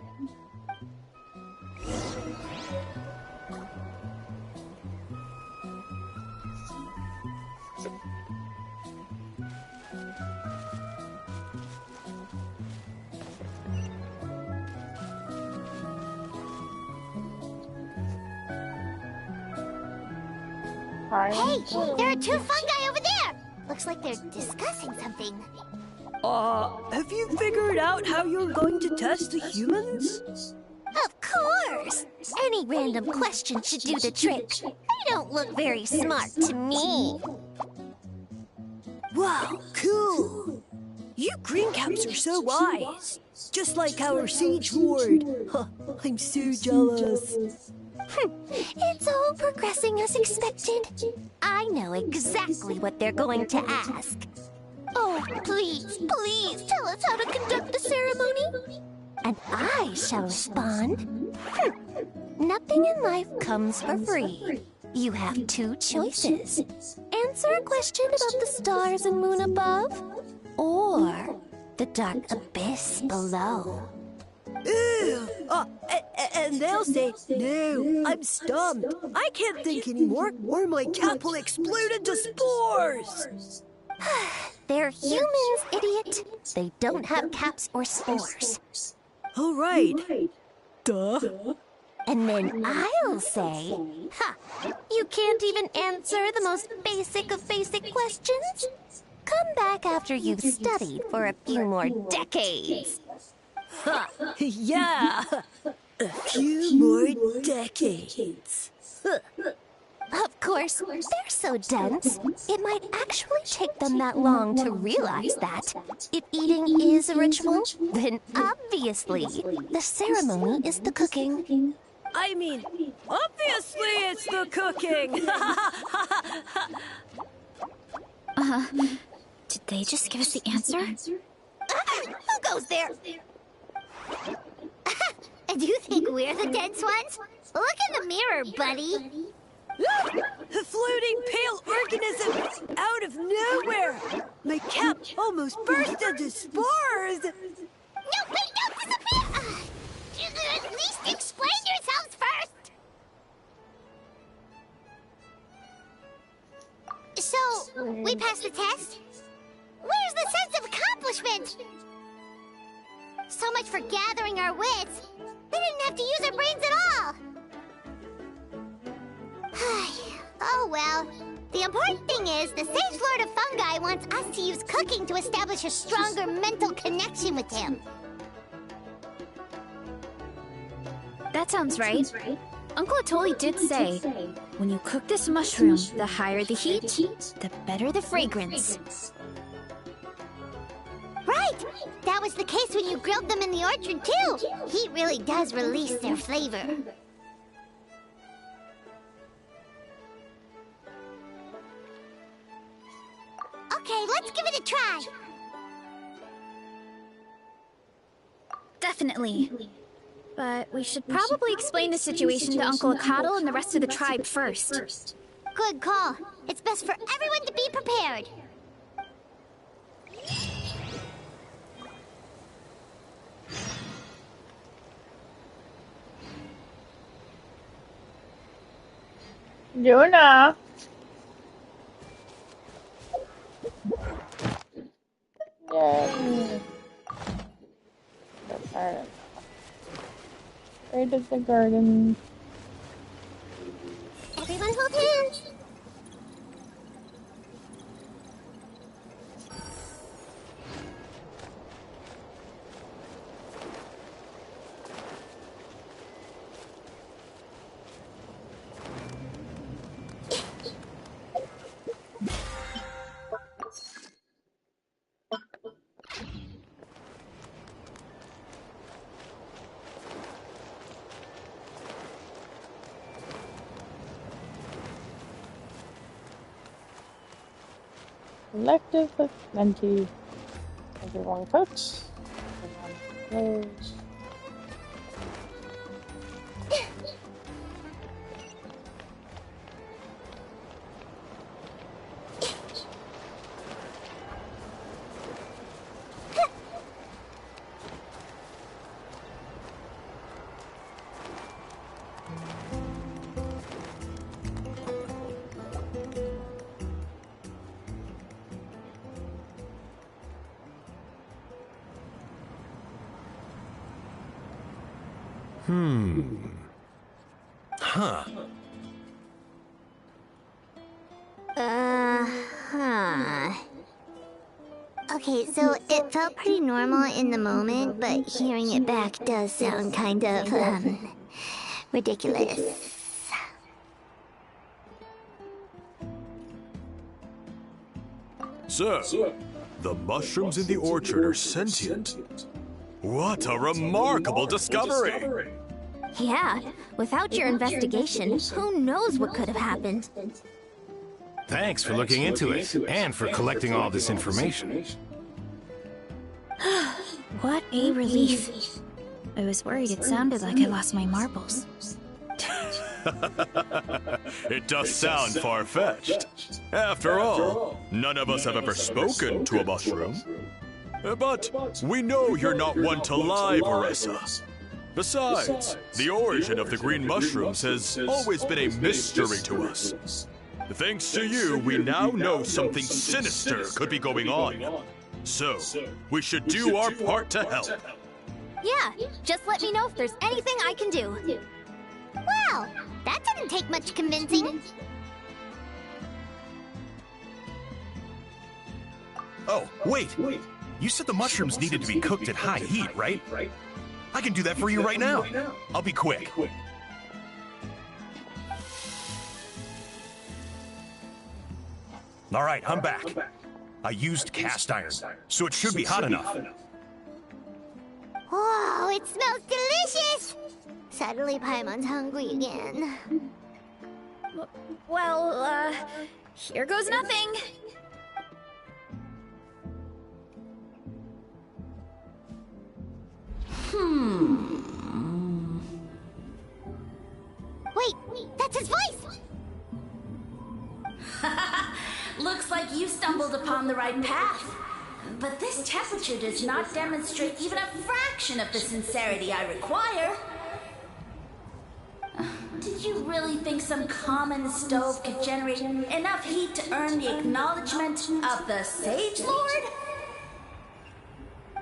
Hey, there are two fungi over there! Looks like they're discussing something. Have you figured out how you're going to test the humans? Of course! Any random question should do the trick. They don't look very smart to me. Wow, cool! You greencaps are so wise. Just like our Sage Lord. Huh, I'm so jealous. It's all progressing as expected. I know exactly what they're going to ask. Oh, please, please tell us how to conduct the ceremony. And I shall respond. Nothing in life comes for free. You have two choices. Answer a question about the stars and moon above, or the dark abyss below. Ew! And they'll say, no, I'm stumped. I can't think anymore, or my cap will explode into spores! They're humans, idiot. They don't have caps or spores. All right. Duh. And then I'll say, you can't even answer the most basic of basic questions? Come back after you've studied for a few more decades. Ha! Yeah! A few more decades. Of course, they're so dense, it might actually take them that long to realize that. If eating is a ritual, then obviously the ceremony is the cooking. I mean, obviously it's the cooking! Did they just give us the answer? Who goes there? Do you think we're the dense ones? Look in the mirror, buddy. A floating pale organism out of nowhere! My cap almost burst into spores! No, wait, don't disappear! At least explain yourselves first! So, we passed the test? Where's the sense of accomplishment? So much for gathering our wits. They didn't have to use their brains at all. Oh well. The important thing is the Sage Lord of Fungi wants us to use cooking to establish a stronger mental connection with him. That sounds right. Uncle Atoli did say, when you cook this mushroom, the higher the heat, the better the fragrance. Right! That was the case when you grilled them in the orchard, too. Heat really does release their flavor. Okay, let's give it a try. Definitely. But we should probably explain the situation to Uncle Akatl and the rest of the tribe first. Good call. It's best for everyone to be prepared. Yuna. Yay. The garden. Right at the garden. Everyone hold hands. Collective of plenty. Everyone cooks. Everyone clothes. Huh. Okay, so it felt pretty normal in the moment, but hearing it back does sound kind of, ridiculous. So, the mushrooms in the orchard are sentient. What a remarkable discovery! Yeah, without your investigation, who knows what could have happened? Thanks for looking into it, and for collecting all this information. What a relief. I was worried it sounded like I lost my marbles. It does sound far-fetched. After all, none of us have ever spoken to a mushroom. But we know you're not one to lie, Veressa. Besides, the origin of the green mushrooms has always been a mystery to us. Thanks to you, we now know something sinister could be going on. So, we should do our part to help. Yeah, just let me know if there's anything I can do. Wow, that didn't take much convincing. Oh, wait! You said the mushrooms needed to be cooked at high heat, right? I can do that for you right now. I'll be quick. All right, I'm back. I used cast iron, so it should be hot enough. Whoa, it smells delicious! Suddenly Paimon's hungry again. Well, here goes nothing. Wait, that's his voice! Looks like you stumbled upon the right path. But this temperature does not demonstrate even a fraction of the sincerity I require. Did you really think some common stove could generate enough heat to earn the acknowledgement of the Sage Lord?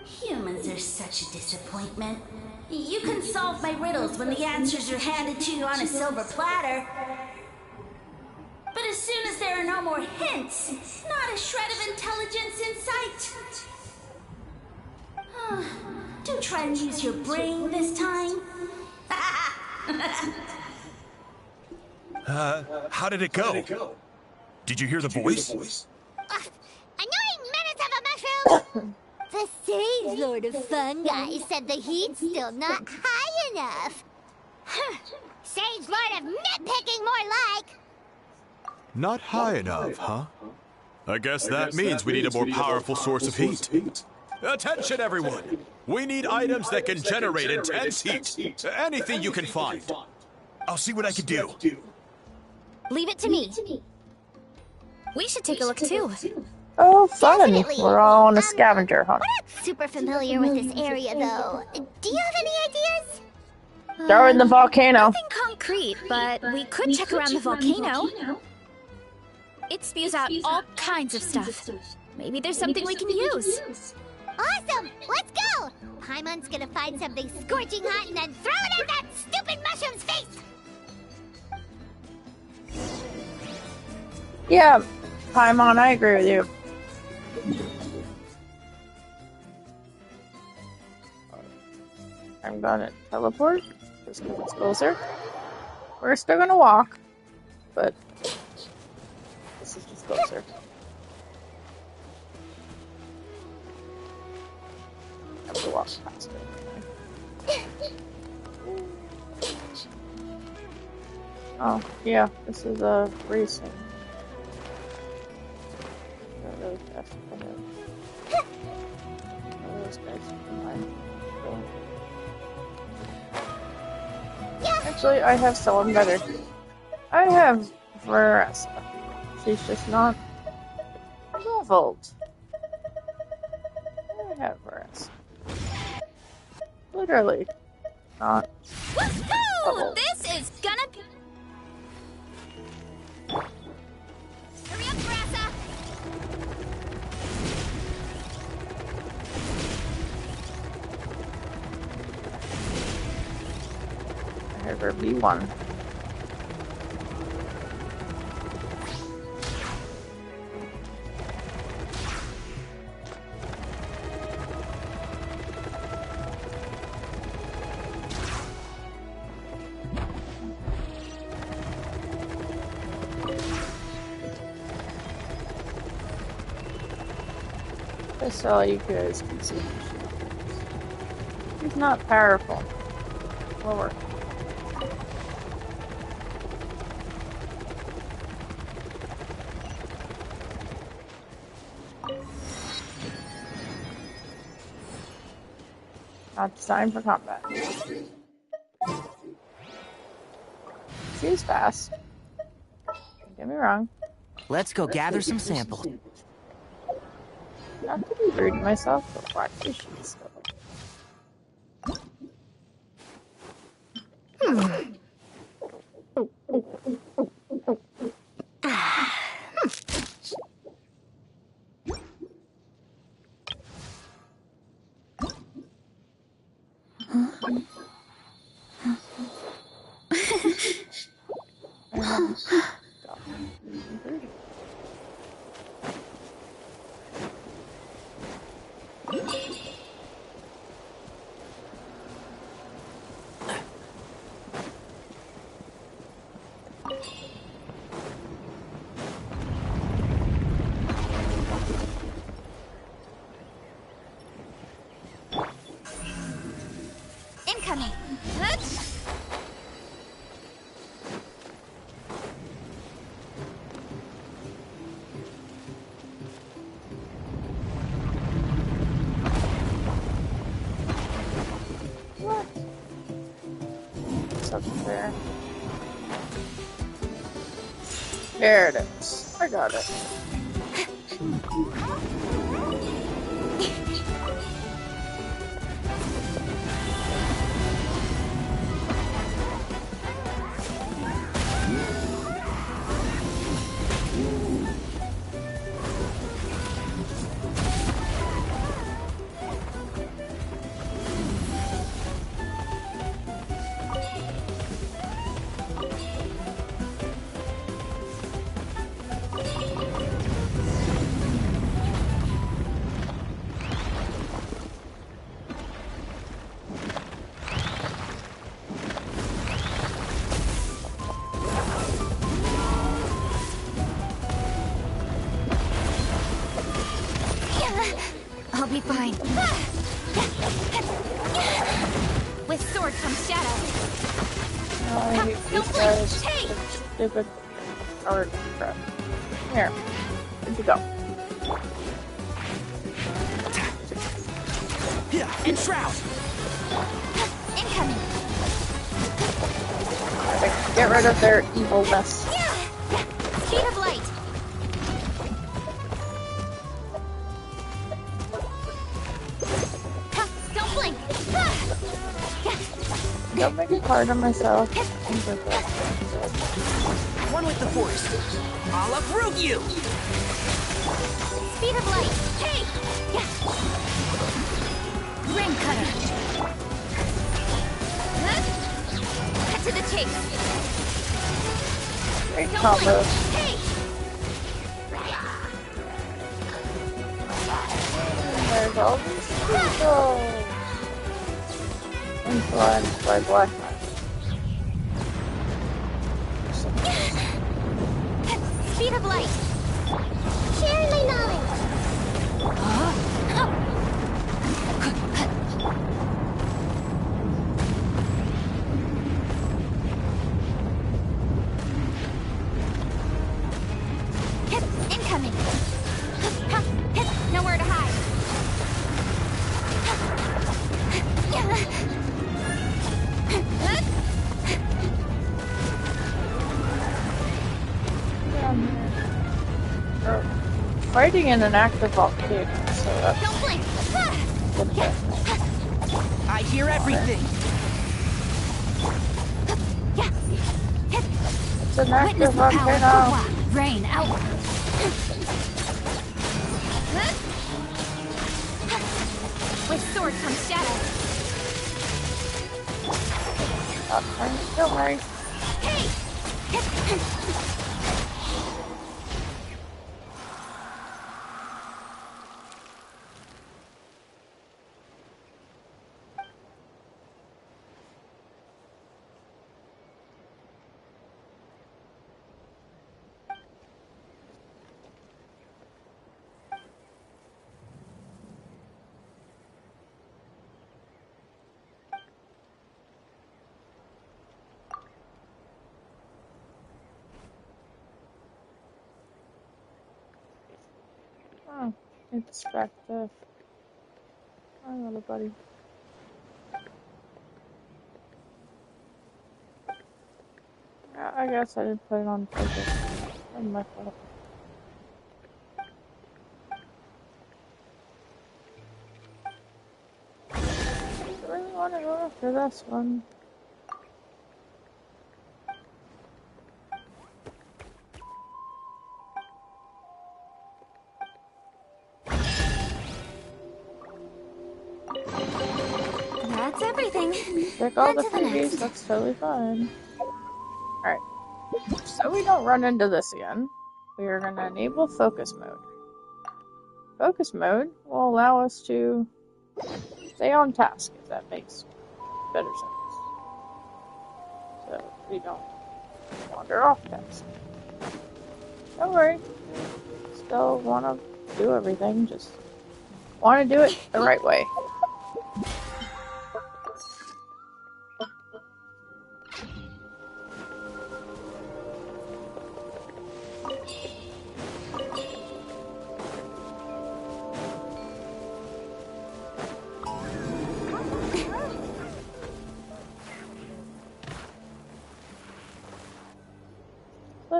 Humans are such a disappointment. You can solve my riddles when the answers are handed to you on a silver platter. But as soon as there are no more hints, not a shred of intelligence in sight. Do try and use your brain this time. How did it go? Did you hear the voice? Annoying menace of a mushroom! The Sage Lord of Fungi said the heat's still not high enough. Sage Lord of nitpicking, more like. Not high enough, huh? I guess that means we need a more powerful source of heat. Attention, everyone! We need items that can generate intense heat. Anything you can find. I'll see what I can do. Leave it to me. We should take a look too. Oh, fun! Definitely. We're all on a scavenger hunt. We're not super familiar with this area, though. Do you have any ideas? Throw in the volcano. Nothing concrete, but we could check around the volcano. It spews out all kinds of stuff. Maybe there's something we can use. Awesome! Let's go! Paimon's gonna find something scorching hot and then throw it at that stupid mushroom's face! Yeah, Paimon, I agree with you. I'm gonna teleport, just because it's closer. We're still gonna walk, but this is just closer. I have to walk faster. Oh, yeah, this is a racing. That's what it is. Oh, those guys are mine. Actually, I have someone better. I have Veressa. She's just not leveled. I have Veressa. Literally not Woohoo! This is gonna be. Hurry up, Veressa! I have her B1. That's all you guys can see. He's not powerful. Lower. Not designed for combat. She's fast. Don't get me wrong. Let's go gather some samples. Not to be rude to myself, but why is she still? Incoming. What? What's up there? There it is. I got it. I'll be fine. With sword comes shadow. Oh, I hate these guys. Stupid coward crap. Here. Where'd you go? And shroud! Incoming! Get rid of their evilness. Speed of light! Don't blink! Don't make it hard on myself. One with the force. I'll uproot you! Speed of light! Hey! Ring cutter! Cut to the chase! Great Don't combo. blink! Hey! There's all these people. Influenced by black magic. Speed of light! Share my knowledge. Incoming! fighting in an active volcano, so that's Don't blink. good thing. I hear everything. It's an active Witness the power of volcano. Hua. Rain out. With sword comes shadow. Don't worry. Hey! Oh, it's back there. Hi, little buddy. I guess I didn't put it on purpose. That's my fault. I really want to go after this one. That's everything. Take all On the to the freebies, next. that's totally fine. Alright. So we don't run into this again, we are going to enable focus mode. Focus mode will allow us to stay on task, if that makes better sense. So we don't wander off task. Don't worry. Still want to do everything, just want to do it the right way.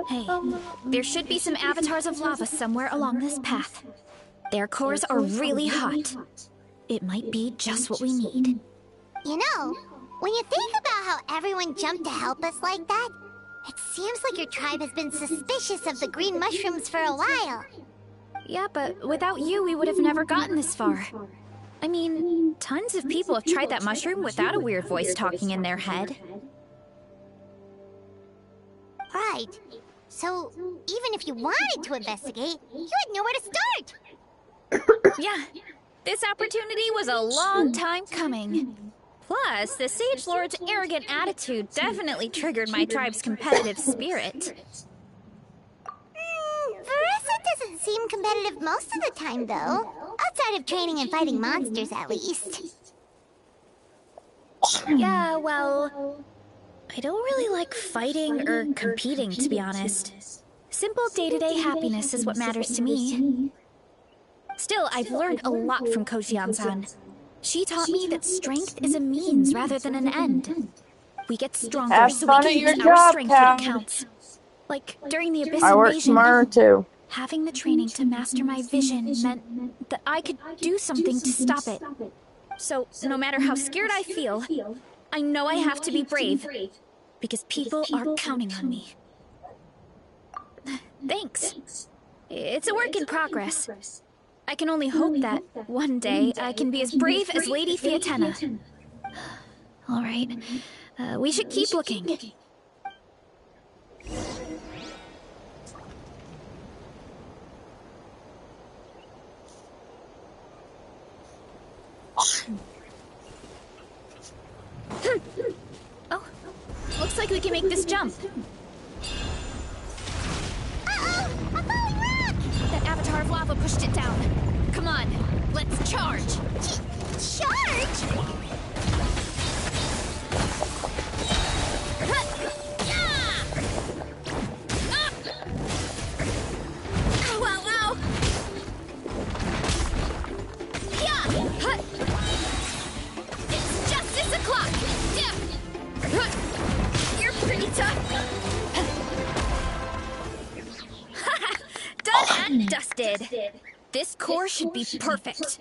Hey, there should be some avatars of lava somewhere along this path. Their cores are really hot. It might be just what we need. You know, when you think about how everyone jumped to help us like that, it seems like your tribe has been suspicious of the green mushrooms for a while. Yeah, but without you, we would have never gotten this far. I mean, tons of people have tried that mushroom without a weird voice talking in their head. Right. So, even if you wanted to investigate, you had nowhere to start. Yeah, this opportunity was a long time coming. Plus, the Sage Lord's arrogant attitude definitely triggered my tribe's competitive spirit. Veressa doesn't seem competitive most of the time, though. Outside of training and fighting monsters, at least. Yeah, well, I don't really like fighting or competing, to be honest. Simple day-to-day happiness is what matters to me. Still, I've learned a lot from Koshien-san. She taught me that strength is a means rather than an end. We get stronger Have so fun we at can your use our job, strength when it Cal. counts. Like, during the Abyss I work invasion, tomorrow too. having the training to master my vision meant that I could do something to stop it. So, no matter how scared I feel, I know I have to be brave, because people are counting on me. Thanks. It's a work in progress. I can only hope that one day I can be as brave as Lady Fiatenna. All right, we should keep looking. Oh, looks like we can make this jump. Uh-oh! A falling rock! That avatar of lava pushed it down. Come on, let's charge. Charge? Ow, ow, ow! It's justice o'clock! You're pretty tough. Done and dusted. This core should be perfect.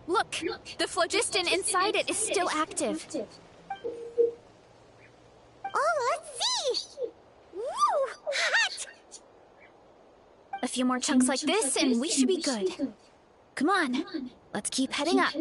Look, the phlogiston inside it is still active. Oh, let's see! Woo! Hot! A few more chunks like this and we should be good. Come on, let's keep heading up.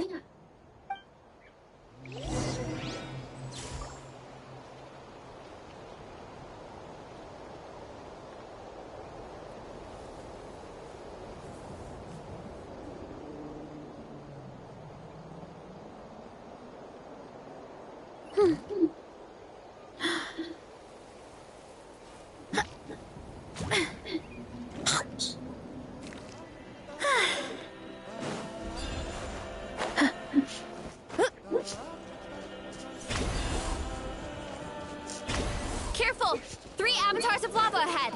Careful! 3 avatars of lava ahead!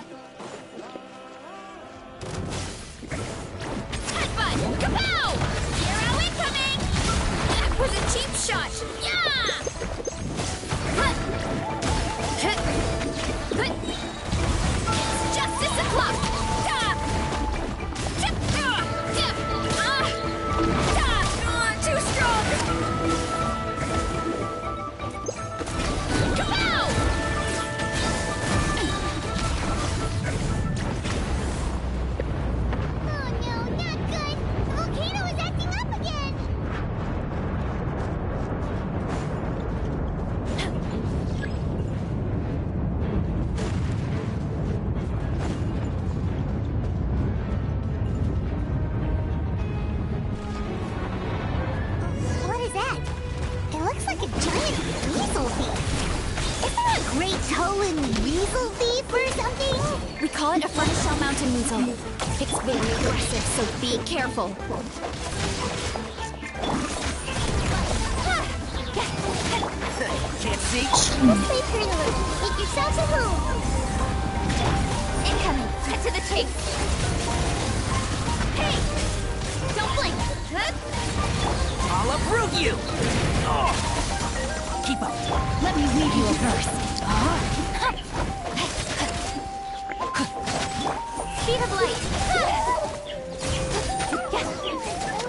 Headbutt! Kapow! Hero incoming! That was a cheap shot! Yeah! It's justice o'clock! Too strong! Kapow! Oh no, not good! The volcano is acting up again! What is that? It looks like a giant weasel thief. Isn't that Great Tolan weasel thief or something? We call it a front shell mountain weasel. It's very aggressive, so be careful. Can't see? This way, Curler. Make yourselves at home. Incoming. Cut to the chase. Hey! Don't blink. I'll uproot you! Oh. Keep up. Let me read you a verse. Speed of light.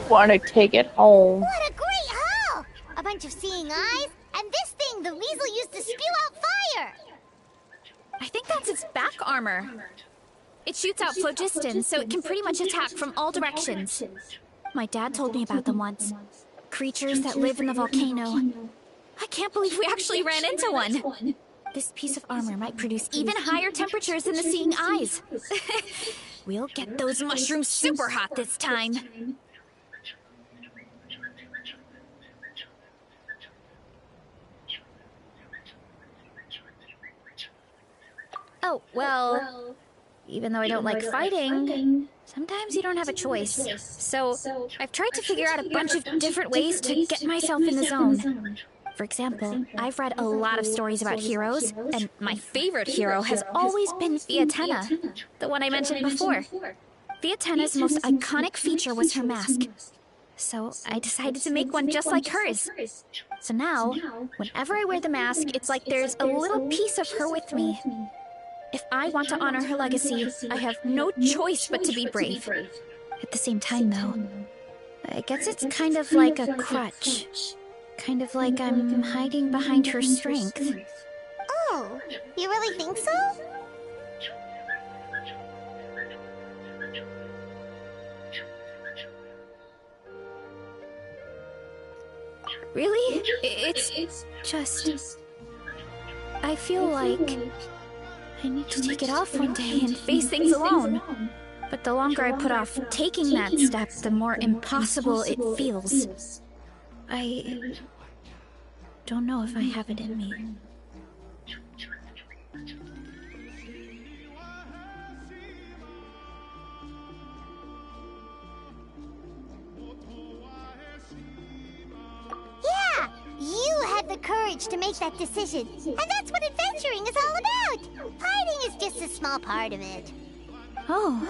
Want to take it home. What a great haul! A bunch of seeing eyes, and this thing the weasel used to spew out fire! I think that's its back armor. It shoots out phlogiston, so it can pretty much attack from all directions. My dad told me about them once. Creatures that live in the volcano. I can't believe we actually ran into one. This piece of armor might produce even higher temperatures than the seeing eyes. We'll get those mushrooms super hot this time. Oh, well, even though I don't like fighting, sometimes you don't have a choice. So I've tried to figure out a bunch of different ways to get myself in the zone. For example, I've read a lot of stories about heroes, and my favorite hero has always been Fiatenna, the one I mentioned before. Fiatenna's most iconic feature was her mask. So I decided to make one just like hers. So now, whenever I wear the mask, it's like there's a little piece of her with me. If I want to honor her legacy, I have no choice but to be brave. At the same time, though, I guess it's kind of like a crutch. Kind of like I'm hiding behind her strength. Oh, you really think so? Really? It's just... I feel like I need to take it off one day and face things alone. But the longer I put off taking that step, the more impossible it feels. I don't know if I have it in me. Yeah! You had the courage to make that decision. And that's what adventuring is all about! Fighting is just a small part of it. Oh.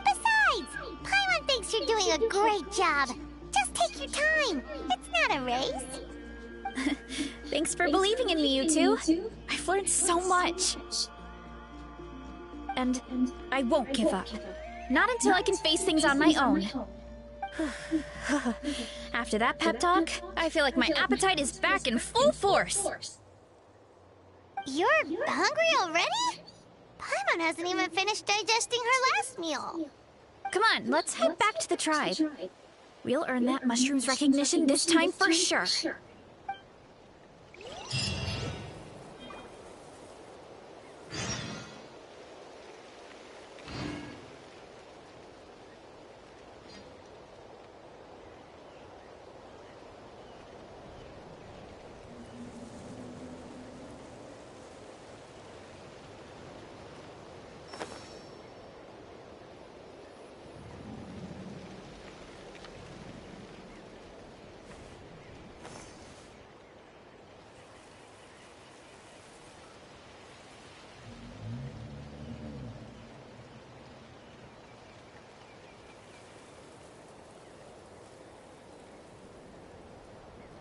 Besides, Paimon thinks you're doing a great job. Just take your time. It's not a race. Thanks for believing in me, you two. I've learned so much. And I won't give up. Not until I can face things on my own. After that pep talk, I feel like my appetite is back in full force. You're hungry already? Paimon hasn't even finished digesting her last meal. Come on, let's head back to the tribe. We'll earn that mushroom's recognition this time for sure.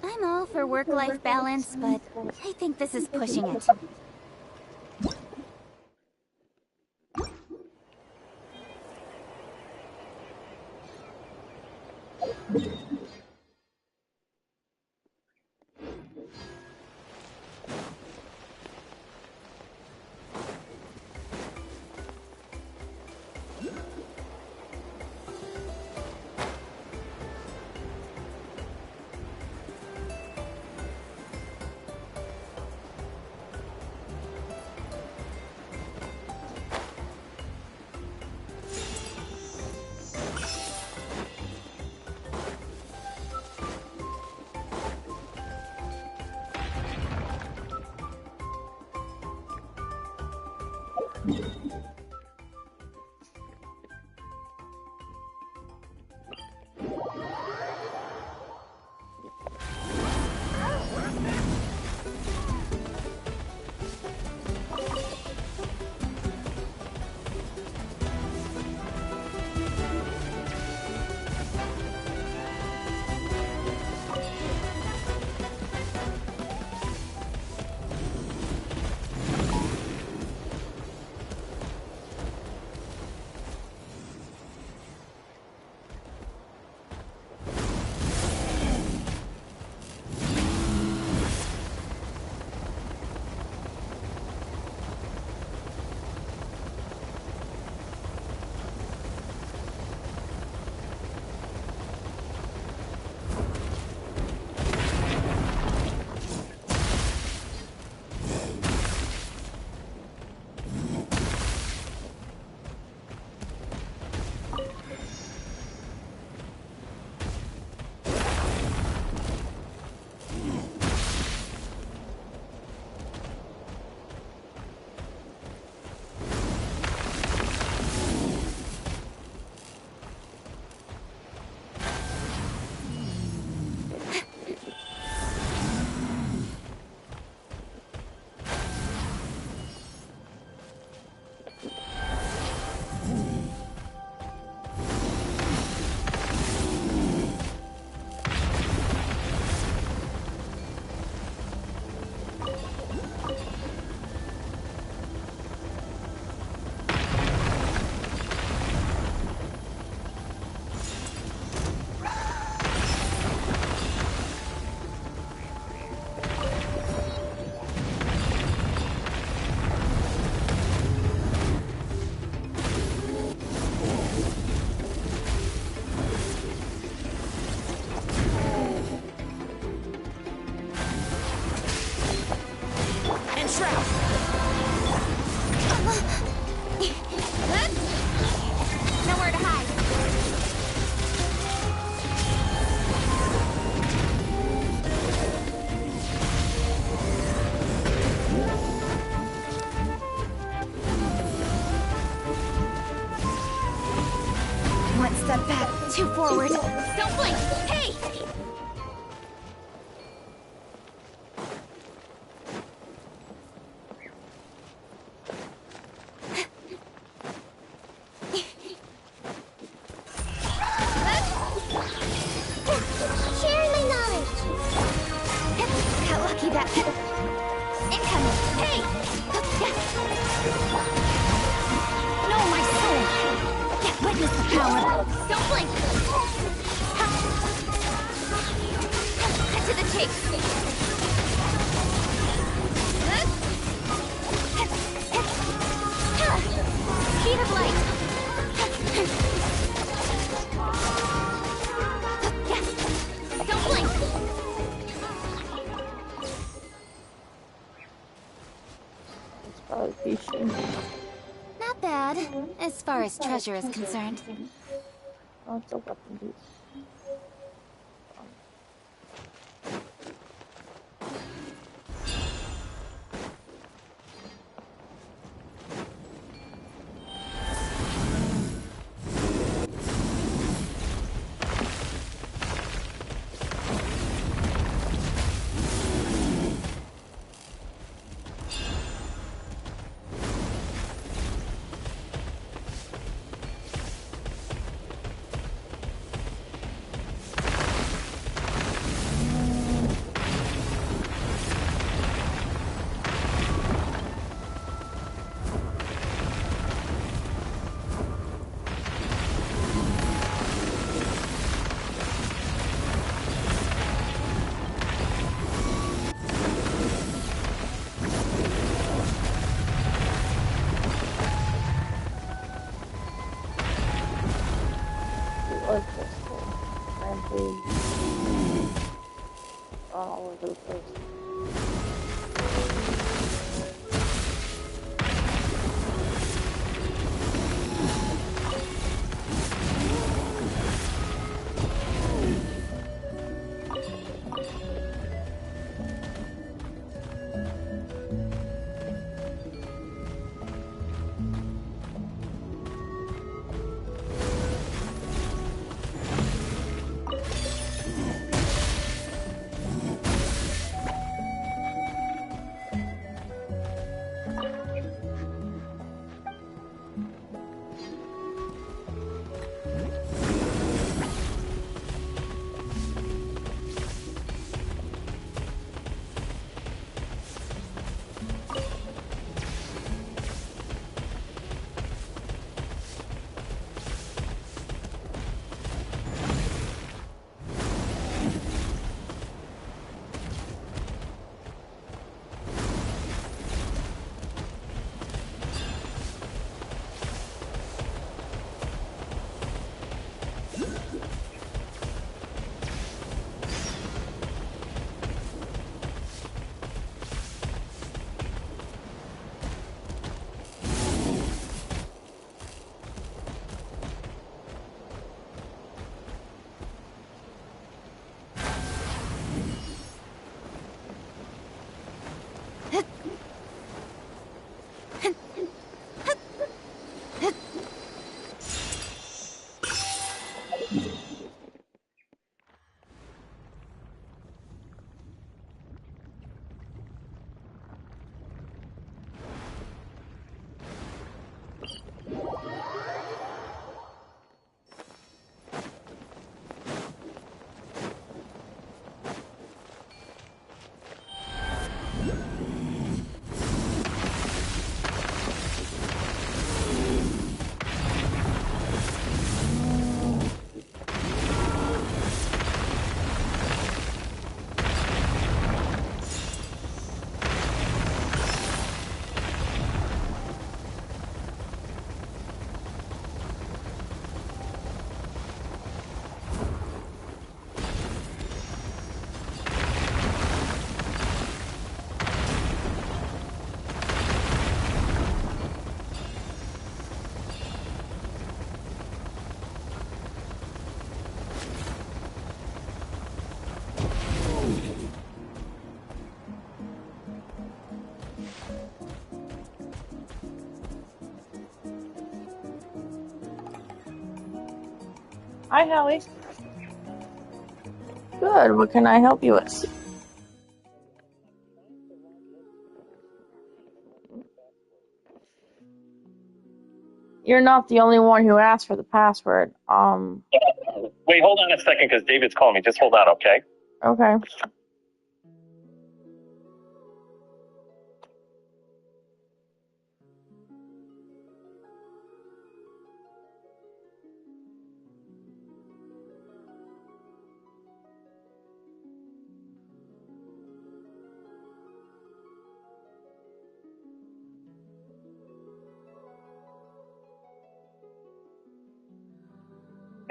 I'm all for work-life balance, but I think this is pushing it. Step back, two forward. Don't blink! Hey! Sharing my knowledge. Got lucky that. Incoming! Hey! No, my soul! Get witness! power. Don't blink. Cut to the chase. Speed of light. Don't blink. It's probably Pishu. Not bad, as far as treasure is concerned. Oh, it's a weapon piece. Like this thing. Rampage. All over the place. Hi, Hallie. Good. What can I help you with? You're not the only one who asked for the password. Wait, hold on a second, because David's calling me. Just hold on, okay? Okay.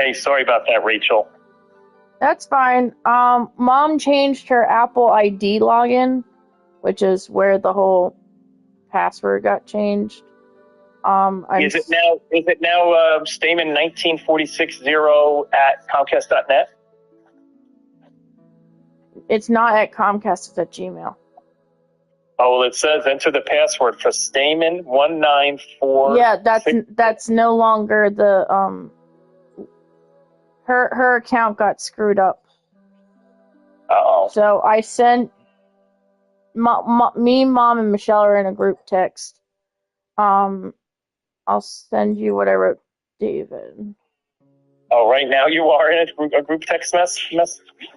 Hey, sorry about that, Rachel. That's fine. Mom changed her Apple ID login, which is where the whole password got changed. Is it now Stamen 19460 at Comcast.net? It's not at Comcast, it's at Gmail. Oh, well, it says enter the password for Stamen 194. Yeah, that's no longer the her account got screwed up. Uh-oh. So I sent me, Mom, and Michelle are in a group text. I'll send you what I wrote, David. Oh, right now you are in a group text mess?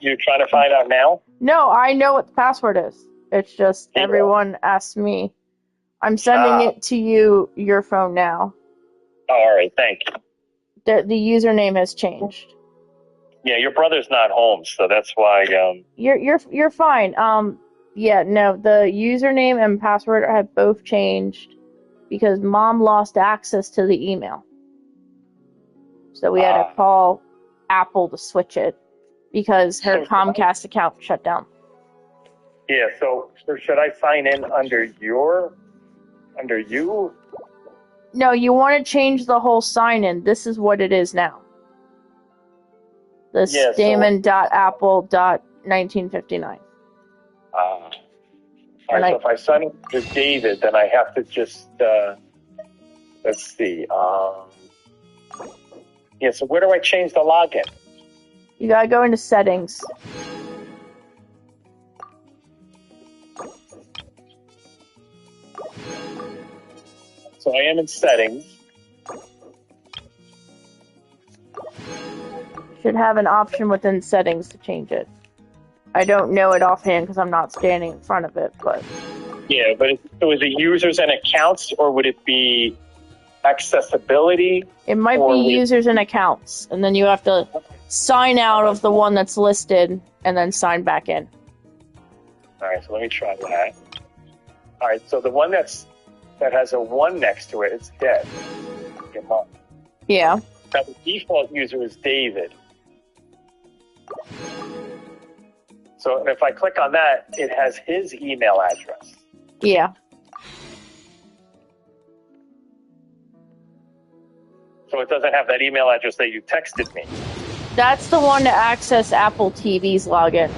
You're trying to find out now? No, I know what the password is. It's just everyone asked me. I'm sending it to you, your phone now. All right, thank you. The username has changed. Yeah, your brother's not home, so that's why. You're fine. Yeah, no, the username and password have both changed because Mom lost access to the email. So we had to call Apple to switch it because her Comcast account shut down. Yeah, so should I sign in under you? No, you want to change the whole sign-in. This is what it is now. The Stamen.apple.1959. All right, so if I sign up to David, then I have to just, let's see. Yeah, so where do I change the login? You gotta go into settings. So I am in settings. Should have an option within settings to change it. I don't know it offhand because I'm not standing in front of it, but... Yeah, but so is it users and accounts, or would it be accessibility? It might be users and accounts, and then you have to sign out of the one that's listed and then sign back in. All right, so let me try that. All right, so the one that has a 1 next to it, it's dead. Yeah. Now the default user is David. So if I click on that, it has his email address. Yeah. So it doesn't have that email address that you texted me. That's the one to access Apple TV's login.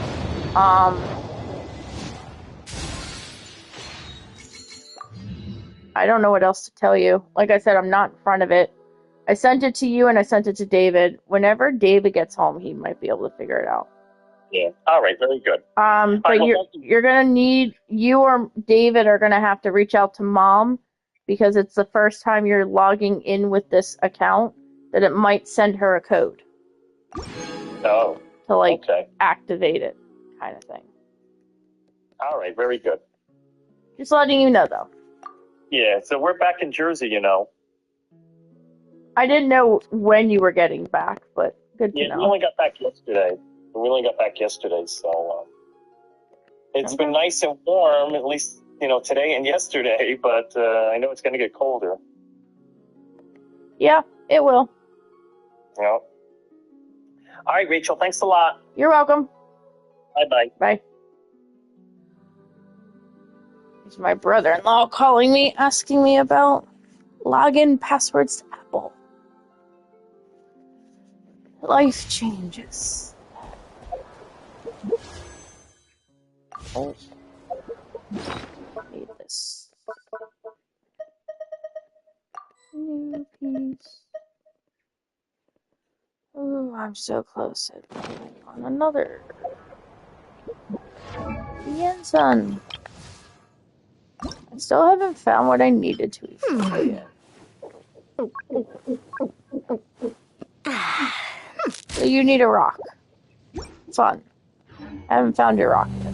I don't know what else to tell you. Like I said, I'm not in front of it. I sent it to you and I sent it to David. Whenever David gets home, he might be able to figure it out. Yeah. All right. Very good. But you're gonna need, you or David are gonna have to reach out to Mom because it's the first time you're logging in with this account that it might send her a code. Oh. To activate it, kind of thing. All right. Very good. Just letting you know, though. Yeah. So we're back in Jersey, you know. I didn't know when you were getting back, but good to know. We only got back yesterday. So it's been nice and warm, at least, today and yesterday, but I know it's going to get colder. Yeah, it will. Yeah. All right, Rachel, thanks a lot. You're welcome. Bye-bye. Bye. It's my brother-in-law calling me, asking me about login passwords to Apple. Life changes. Oh. Need this. New piece. Oh, I'm so close at putting on another. Yensun. I still haven't found what I needed to yet. So you need a rock. Fun. I haven't found your rock yet.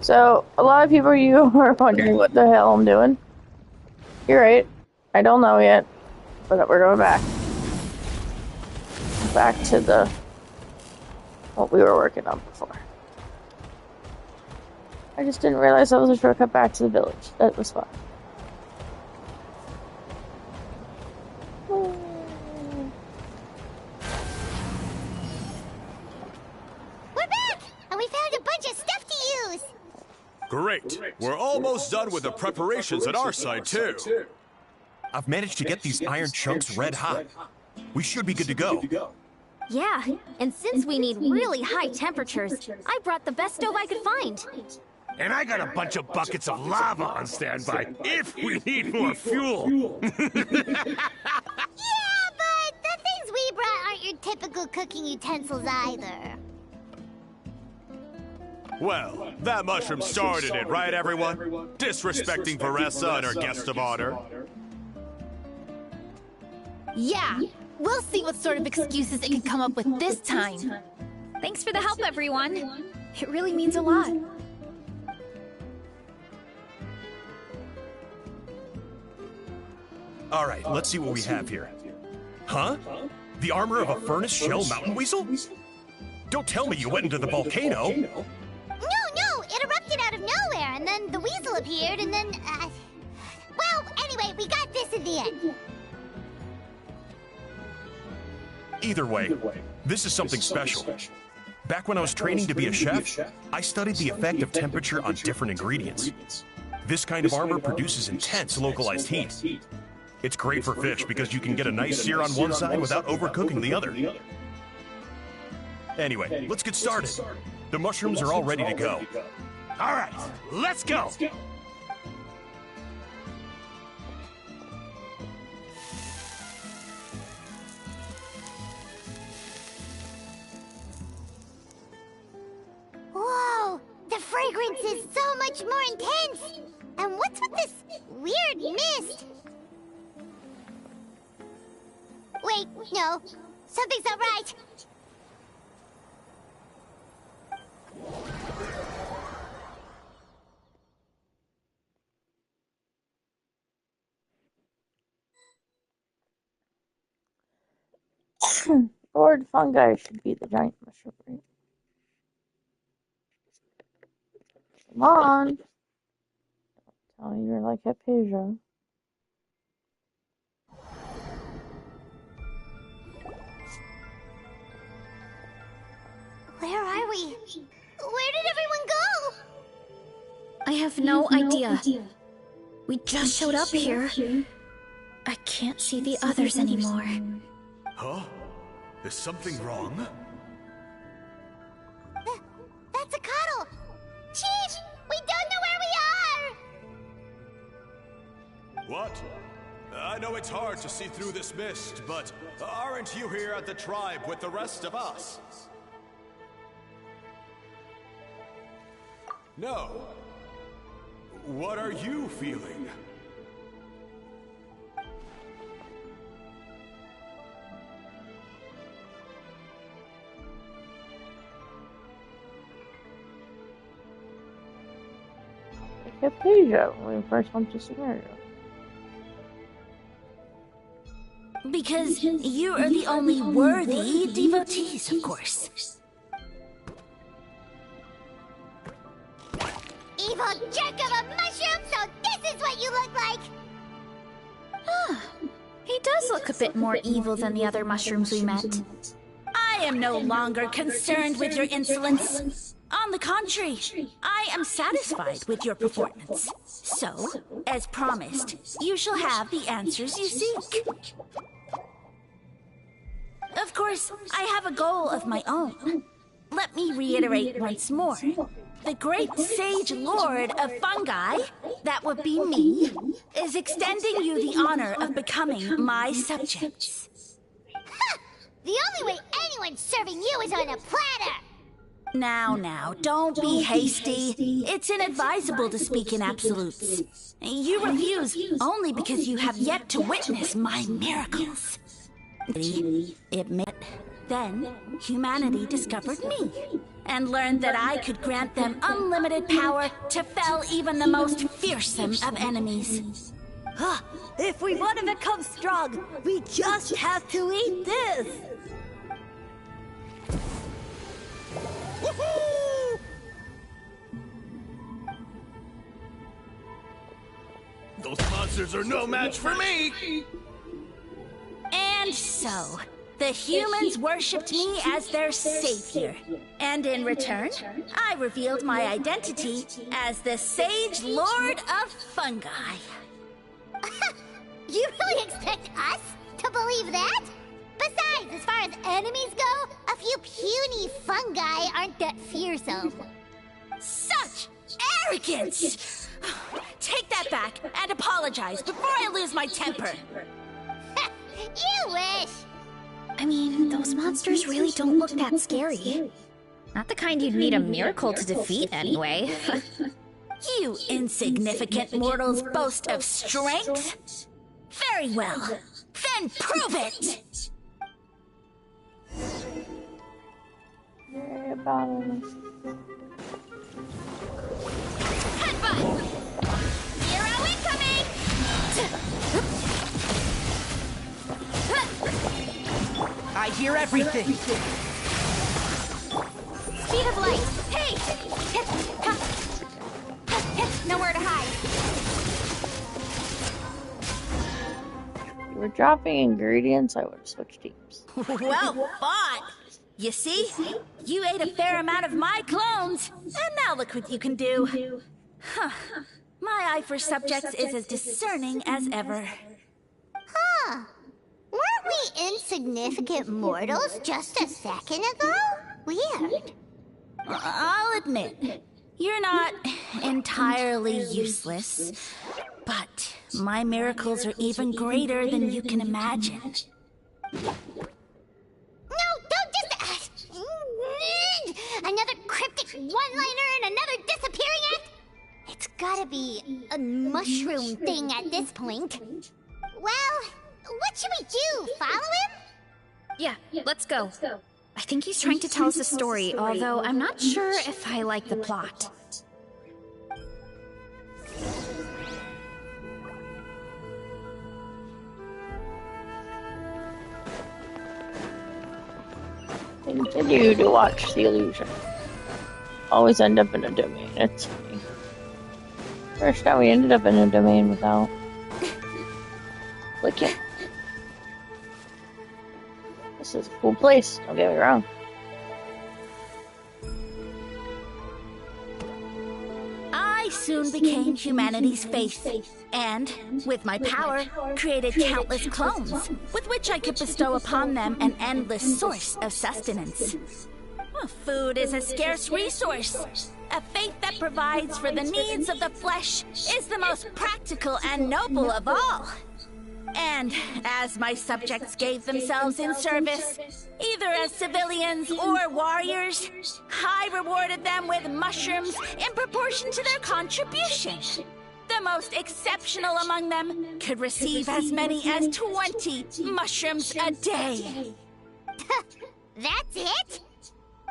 So, a lot of people are wondering what the hell I'm doing. You're right. I don't know yet. But we're going back. Back to what we were working on before. I just didn't realize that was a shortcut back to the village. That was fun. We're almost done with the preparations at our side, too. I've managed to get these iron chunks red hot. We should be good to go. Yeah, and since we need really high temperatures, I brought the best stove I could find. And I got a bunch of buckets of lava on standby if we need more fuel. Yeah, but the things we brought aren't your typical cooking utensils either. Well, that mushroom started it, right, everyone? Disrespecting Veressa and her guest of honor. Yeah, we'll see what sort of excuses it can come up with this time. Thanks for the help, everyone. It really means a lot. All right, let's see what we have here. Huh? The armor of a furnace shell mountain weasel? Don't tell me you went into the volcano. No, it erupted out of nowhere, and then the weasel appeared, and then, well, anyway, we got this in the end. Either way, this is something special. Back when I was training to be a chef, I studied the effect of temperature on different ingredients. This kind of armor produces intense localized heat. It's great for fish because you can get a nice sear on one side without overcooking the other. Anyway, let's get started. The mushrooms are all ready to go. All right, let's go. Whoa, the fragrance is so much more intense. And what's with this weird mist? Wait, no, something's not right. Lord fungi should be the giant mushroom, right? Come on. Tell me you're like Hypatia. Where are we? Where did everyone go? I have no idea. We just showed up here. I can't see the others anymore. Huh? Is something wrong? That's a cuddle. Chief, we don't know where we are. What? I know it's hard to see through this mist, but aren't you here at the tribe with the rest of us? No. What are you feeling? Hypatia when we first went to Scenario. Because you are the only worthy devotees, of course. Evil jerk of a mushroom, so this is what you look like! He does look a bit more evil than the other mushrooms we met. I am no longer concerned with your insolence. On the contrary, I am satisfied with your performance. So, as promised, you shall have the answers you seek. Of course, I have a goal of my own. Let me reiterate once more. The great sage lord of fungi, that would be me, is extending you the honor of becoming my subjects. Ha! The only way anyone's serving you is on a platter! Now, don't be hasty. It's inadvisable to speak in absolutes. You refuse only because you have yet to witness my miracles. Then, humanity discovered me, and learned that I could grant them unlimited power to fell even the most fearsome of enemies. If we want to become strong, we just have to eat this! Woohoo! Those monsters are no match for me! And so, The humans worshipped me as their savior. And in return, I revealed my identity as the Sage Lord of Fungi. You really expect us to believe that? Besides, as far as enemies go, a few puny fungi aren't that fearsome. Such arrogance! Take that back and apologize before I lose my temper. You wish! I mean, those monsters really don't look that scary. Not the kind you'd need a miracle to defeat, anyway. You insignificant mortals boast of strength? Very well. Then prove it! Headbutt! Hero incoming! I hear everything. Speed of light! Hey! Nowhere to hide. If you were dropping ingredients, I would have switched teams. Well fought! You see? You ate a fair amount of my clones, and now look what you can do. Huh. My eye for subjects is as discerning as ever. Huh. Weren't we insignificant mortals just a second ago? Weird. I'll admit, you're not entirely useless, but my miracles are even greater than you can imagine. No, don't just... another cryptic one-liner and another disappearing act? It's gotta be a mushroom thing at this point. Well, what should we do? Follow him? Yeah, let's go. I think he's trying to tell us a story, although I'm not sure if I like the plot. Continue to watch the illusion. Always end up in a domain. It's funny. First time we ended up in a domain without clicking. This is a cool place, don't get me wrong. I soon became humanity's face, and, with my power, created countless clones, with which I could bestow upon them an endless source of sustenance. Well, food is a scarce resource. A faith that provides for the needs of the flesh is the most practical and noble of all. And as my subjects gave themselves in service, either as civilians or warriors, I rewarded them with mushrooms in proportion to their contribution. The most exceptional among them could receive as many as 20 mushrooms a day. That's it?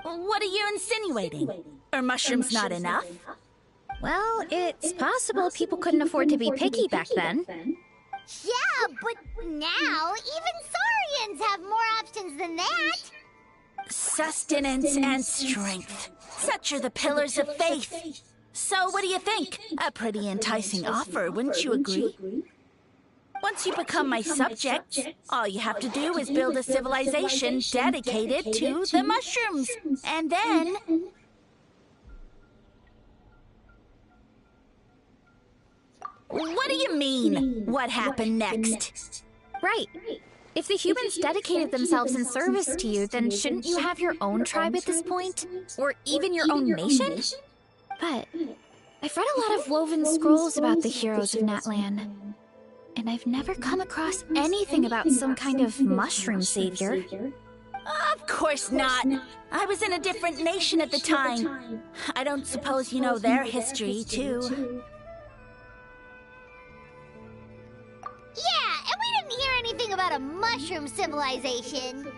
What are you insinuating? Are mushrooms not enough? Well, it's possible people couldn't afford to be picky back then. Yeah, but now even Saurians have more options than that. Sustenance and strength. Such are the pillars of faith. So what do you think? A pretty enticing offer, wouldn't you agree? Once you become my subject, all you have to do is build a civilization dedicated to the mushrooms. And then... What do you mean, what happened next? Right. If the humans dedicated themselves in service to you, then shouldn't you have your own tribe at this point? Or even your own nation? But I've read a lot of woven scrolls about the heroes of Natlan, and I've never come across anything about some kind of mushroom savior. Of course not. I was in a different nation at the time. I don't suppose you know their history, too. Yeah, and we didn't hear anything about a mushroom civilization.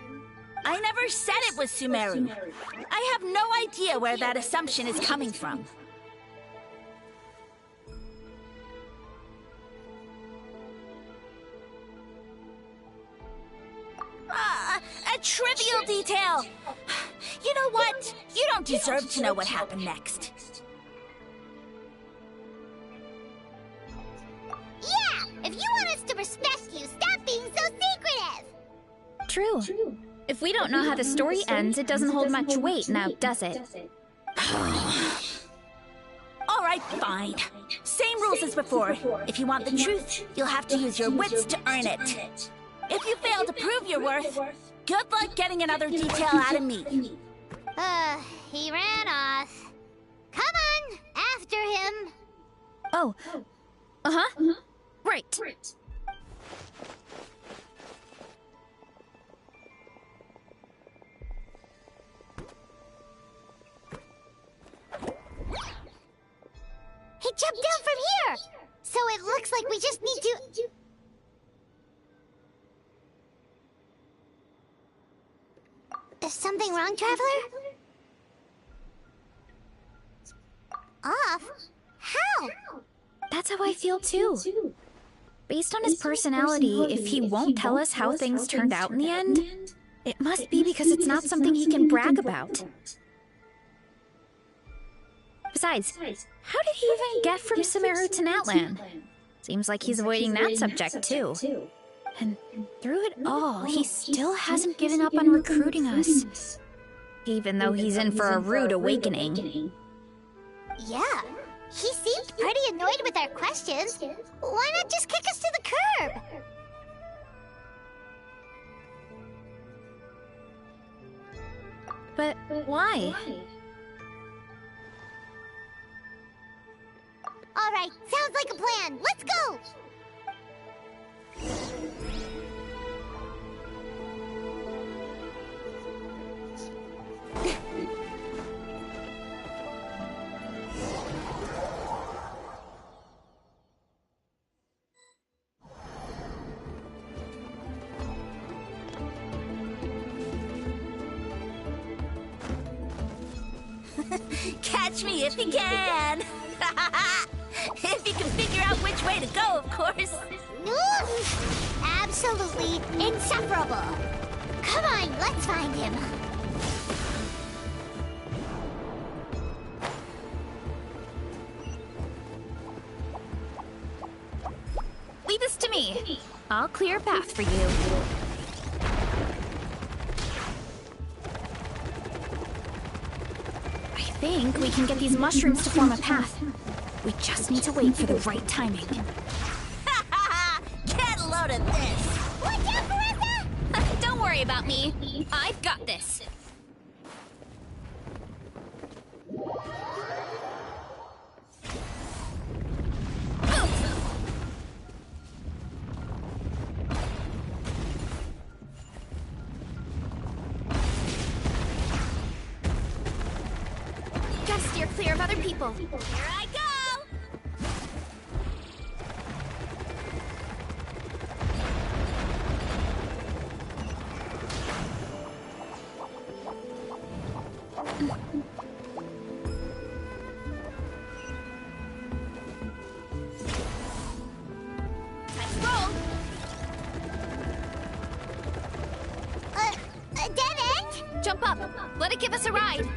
I never said it was Sumeru. I have no idea where that assumption is coming from. A trivial detail. You know what? You don't deserve to know what happened next. Yeah, if you want us to respect you, stop being so secretive. true. If we don't know how the story ends, it doesn't hold much weight now, does it? All right, fine. Same rules as before. If you want the truth, you'll have to use your wits to earn it. If you fail to prove your worth, good luck getting another detail out of me. He ran off. Come on, after him. Oh. Uh-huh. Right. He jumped down from here! So it looks like we just need to... Is something wrong, Traveler? Off? How? That's how I feel too. Based on his personality, if he won't tell us how things turned out in the end, it must be because it's not something he can brag about. Besides, how did he even get from Sumeru to Natlan? Seems like he's avoiding that subject too. And through it all, he still hasn't given up on recruiting us. Even though he's in for a rude awakening. Yeah, he seemed pretty annoyed with our questions. Why not just kick us to the curb? But why? All right, sounds like a plan. Let's go! Catch me if you can! If you can figure out which way to go, of course. Absolutely insufferable. Come on, let's find him. Leave this to me. I'll clear a path for you. I think we can get these mushrooms to form a path. We just need to wait for the right timing. Get a load of this! Watch out, Marissa! Don't worry about me. I've got this. Gotta steer clear of other people. Here I go! Let's roll! A dead end? Jump up. Let it give us a ride.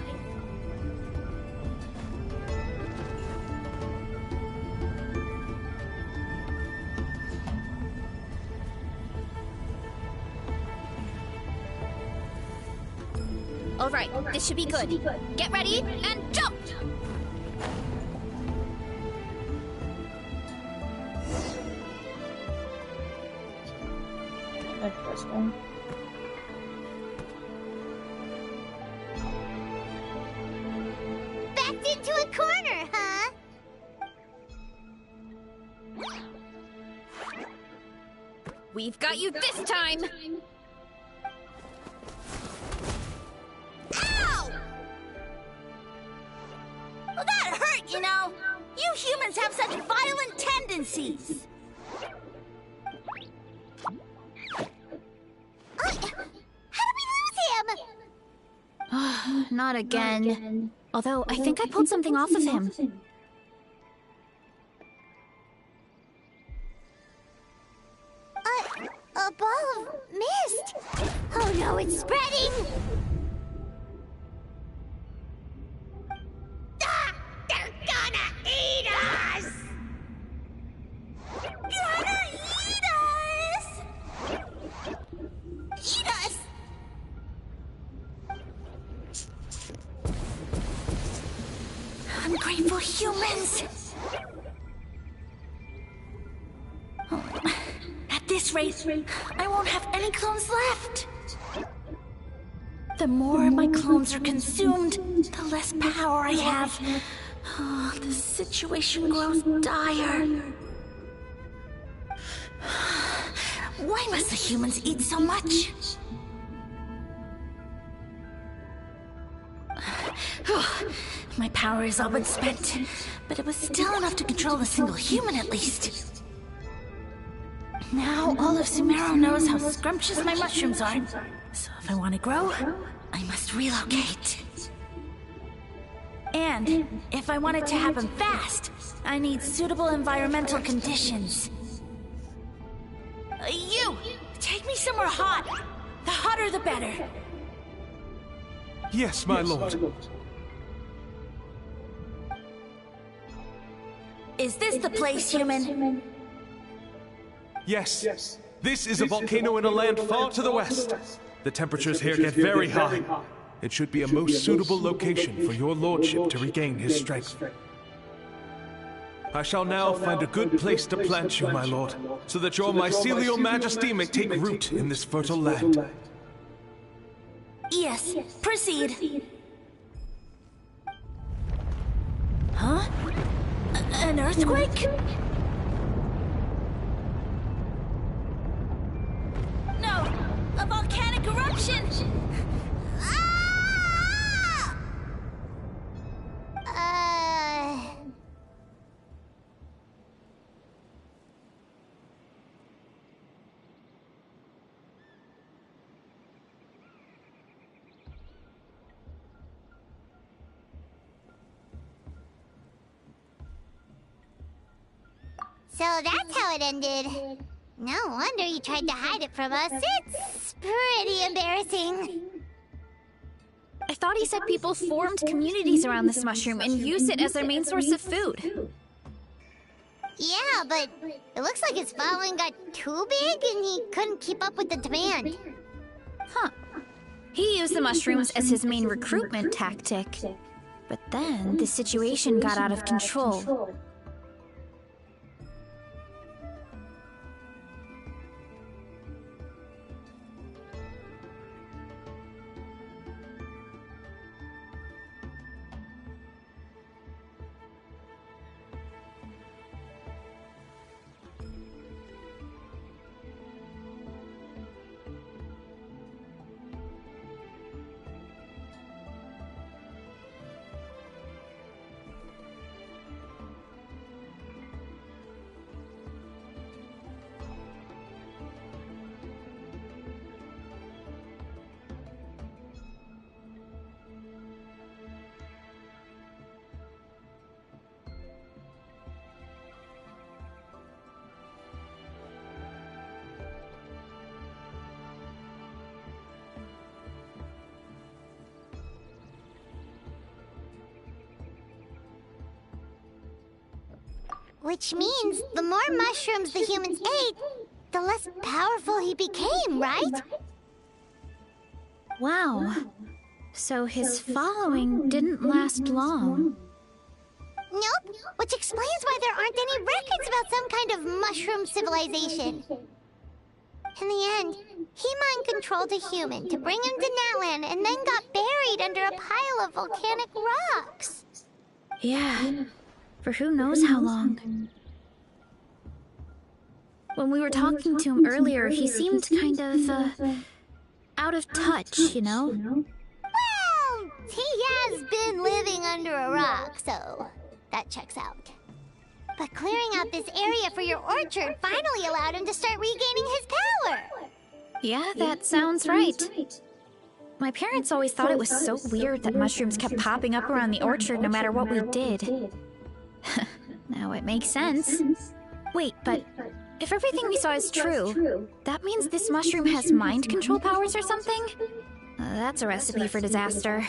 All right, this should be good. Get ready and jump! Interesting. Backed into a corner, huh? We've got you this time! Ow! Well, that hurt, you know. You humans have such violent tendencies. How did we lose him? Not again. Although, I think I pulled something off of him. A ball of mist. Oh no, it's spreading. Ah, they're gonna eat us. Gonna eat us! Eat us! this rate, I won't have any clones left. The more my clones are consumed, the less power I have. Oh, the situation grows dire. Why must the humans eat so much? My power is all but spent, but it was still enough to control a single human at least. Now all of Sumeru knows how scrumptious my mushrooms are, so if I want to grow, I must relocate. And if I want it to happen fast, I need suitable environmental conditions. You! Take me somewhere hot! The hotter the better! Yes, my lord. Is this the place, human? Yes. This is a volcano in a land far to the west. The temperatures here get very high. It should be a most suitable location for your lordship to regain his strength. I shall now find a good place to plant you, my lord, so that your mycelial majesty may take root in this fertile land. Yes, proceed. Huh? An earthquake? No! A volcanic eruption! So that's how it ended. No wonder you tried to hide it from us. It's pretty embarrassing. I thought he said people formed communities around this mushroom and used it as their main source of food. Yeah, but it looks like his following got too big and he couldn't keep up with the demand. Huh. He used the mushrooms as his main recruitment tactic. But then the situation got out of control. Which means the more mushrooms the humans ate, the less powerful he became, right? Wow. So his following didn't last long. Nope, which explains why there aren't any records about some kind of mushroom civilization. In the end, he mind-controlled a human to bring him to Natlan and then got buried under a pile of volcanic rocks. Yeah. For who knows how long. When we were talking to him earlier, he seemed kind of, out of touch, you know? Well, he has been living under a rock, so that checks out. But clearing out this area for your orchard finally allowed him to start regaining his power. Yeah, that sounds right. My parents always thought it was so weird that mushrooms kept popping up around the orchard no matter what we did. Now it makes sense. Wait, but if everything we saw is true, that means this mushroom has mind control powers or something? That's a recipe for disaster.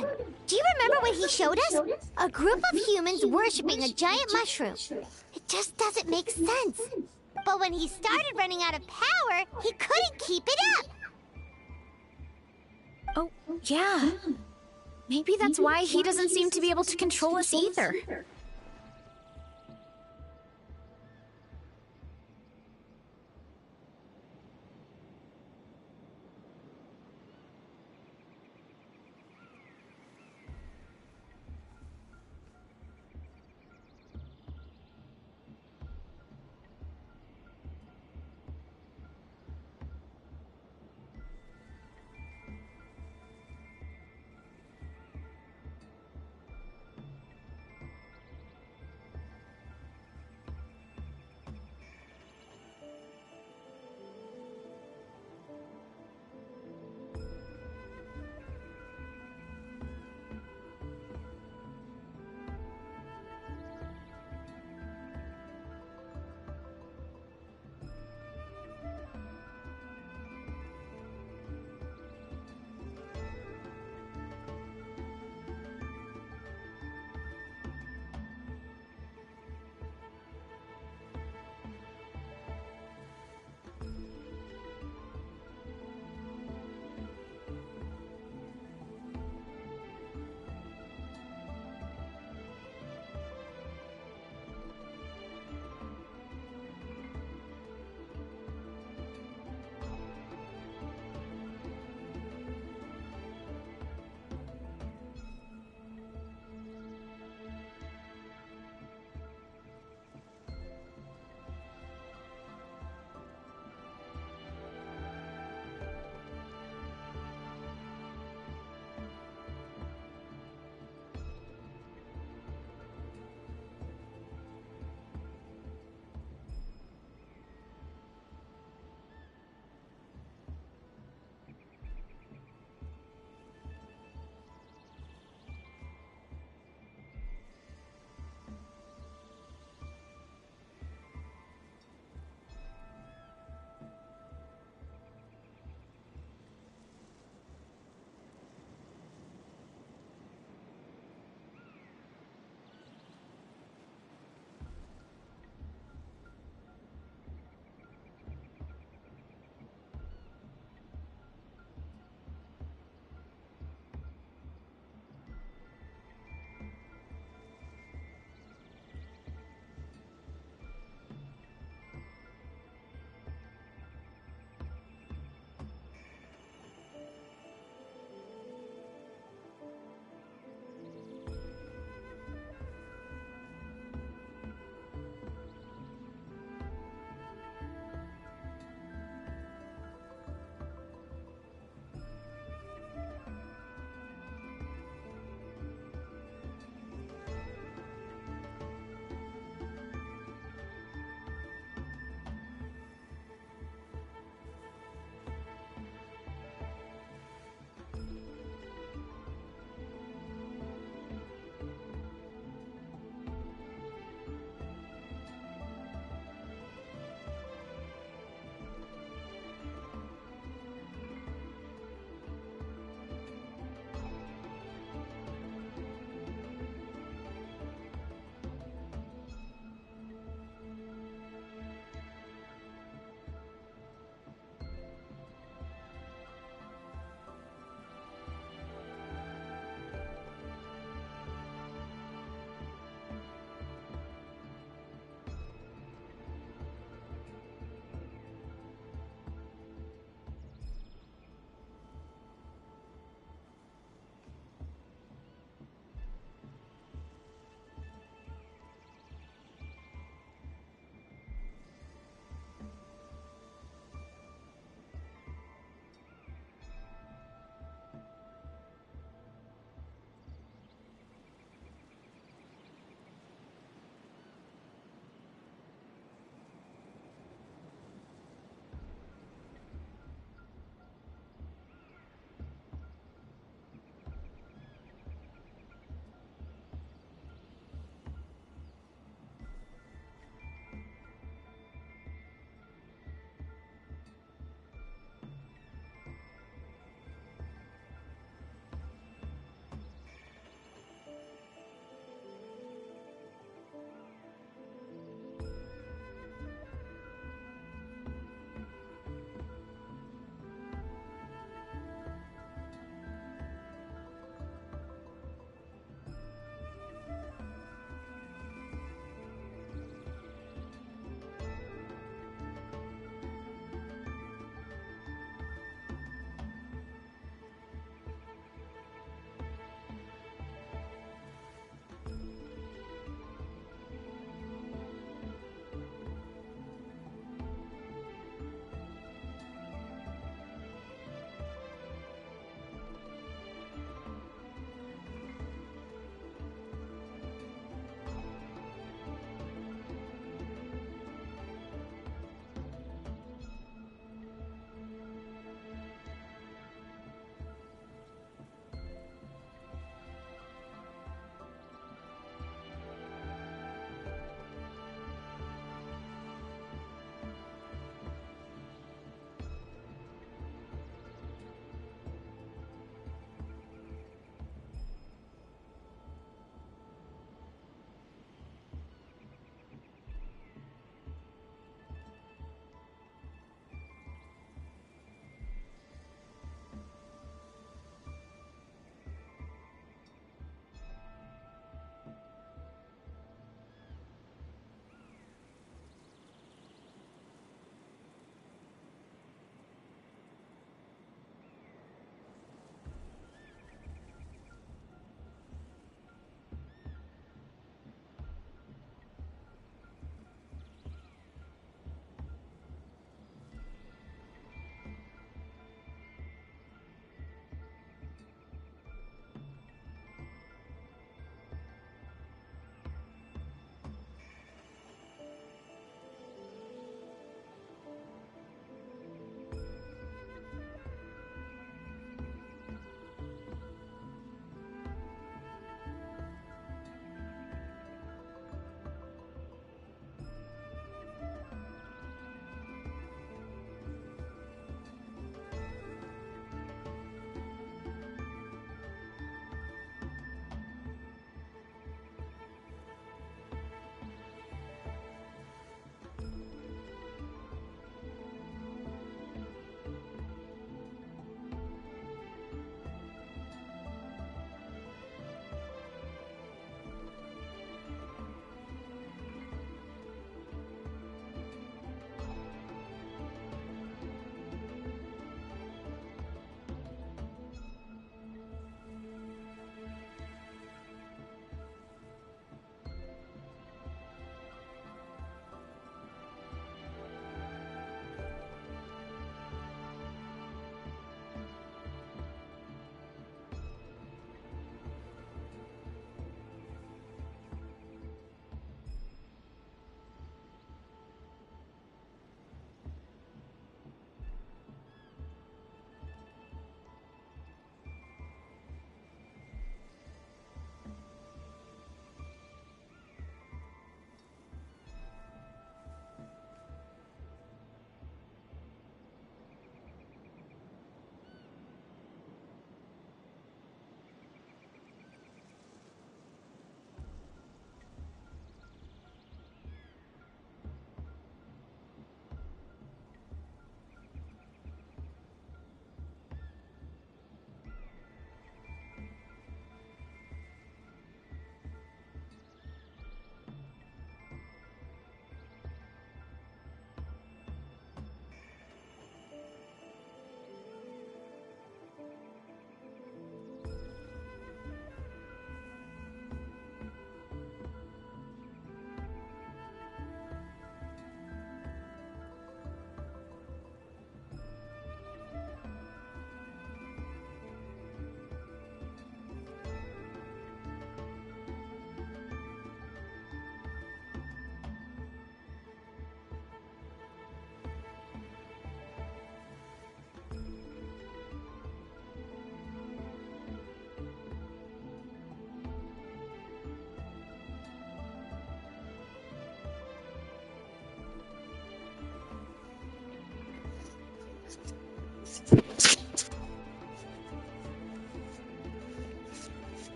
Groudon! Do you remember what he showed us? A group of humans worshipping a giant mushroom. It just doesn't make sense. But when he started running out of power, he couldn't keep it up. Oh, yeah. Maybe that's why he doesn't seem to be able to control us either.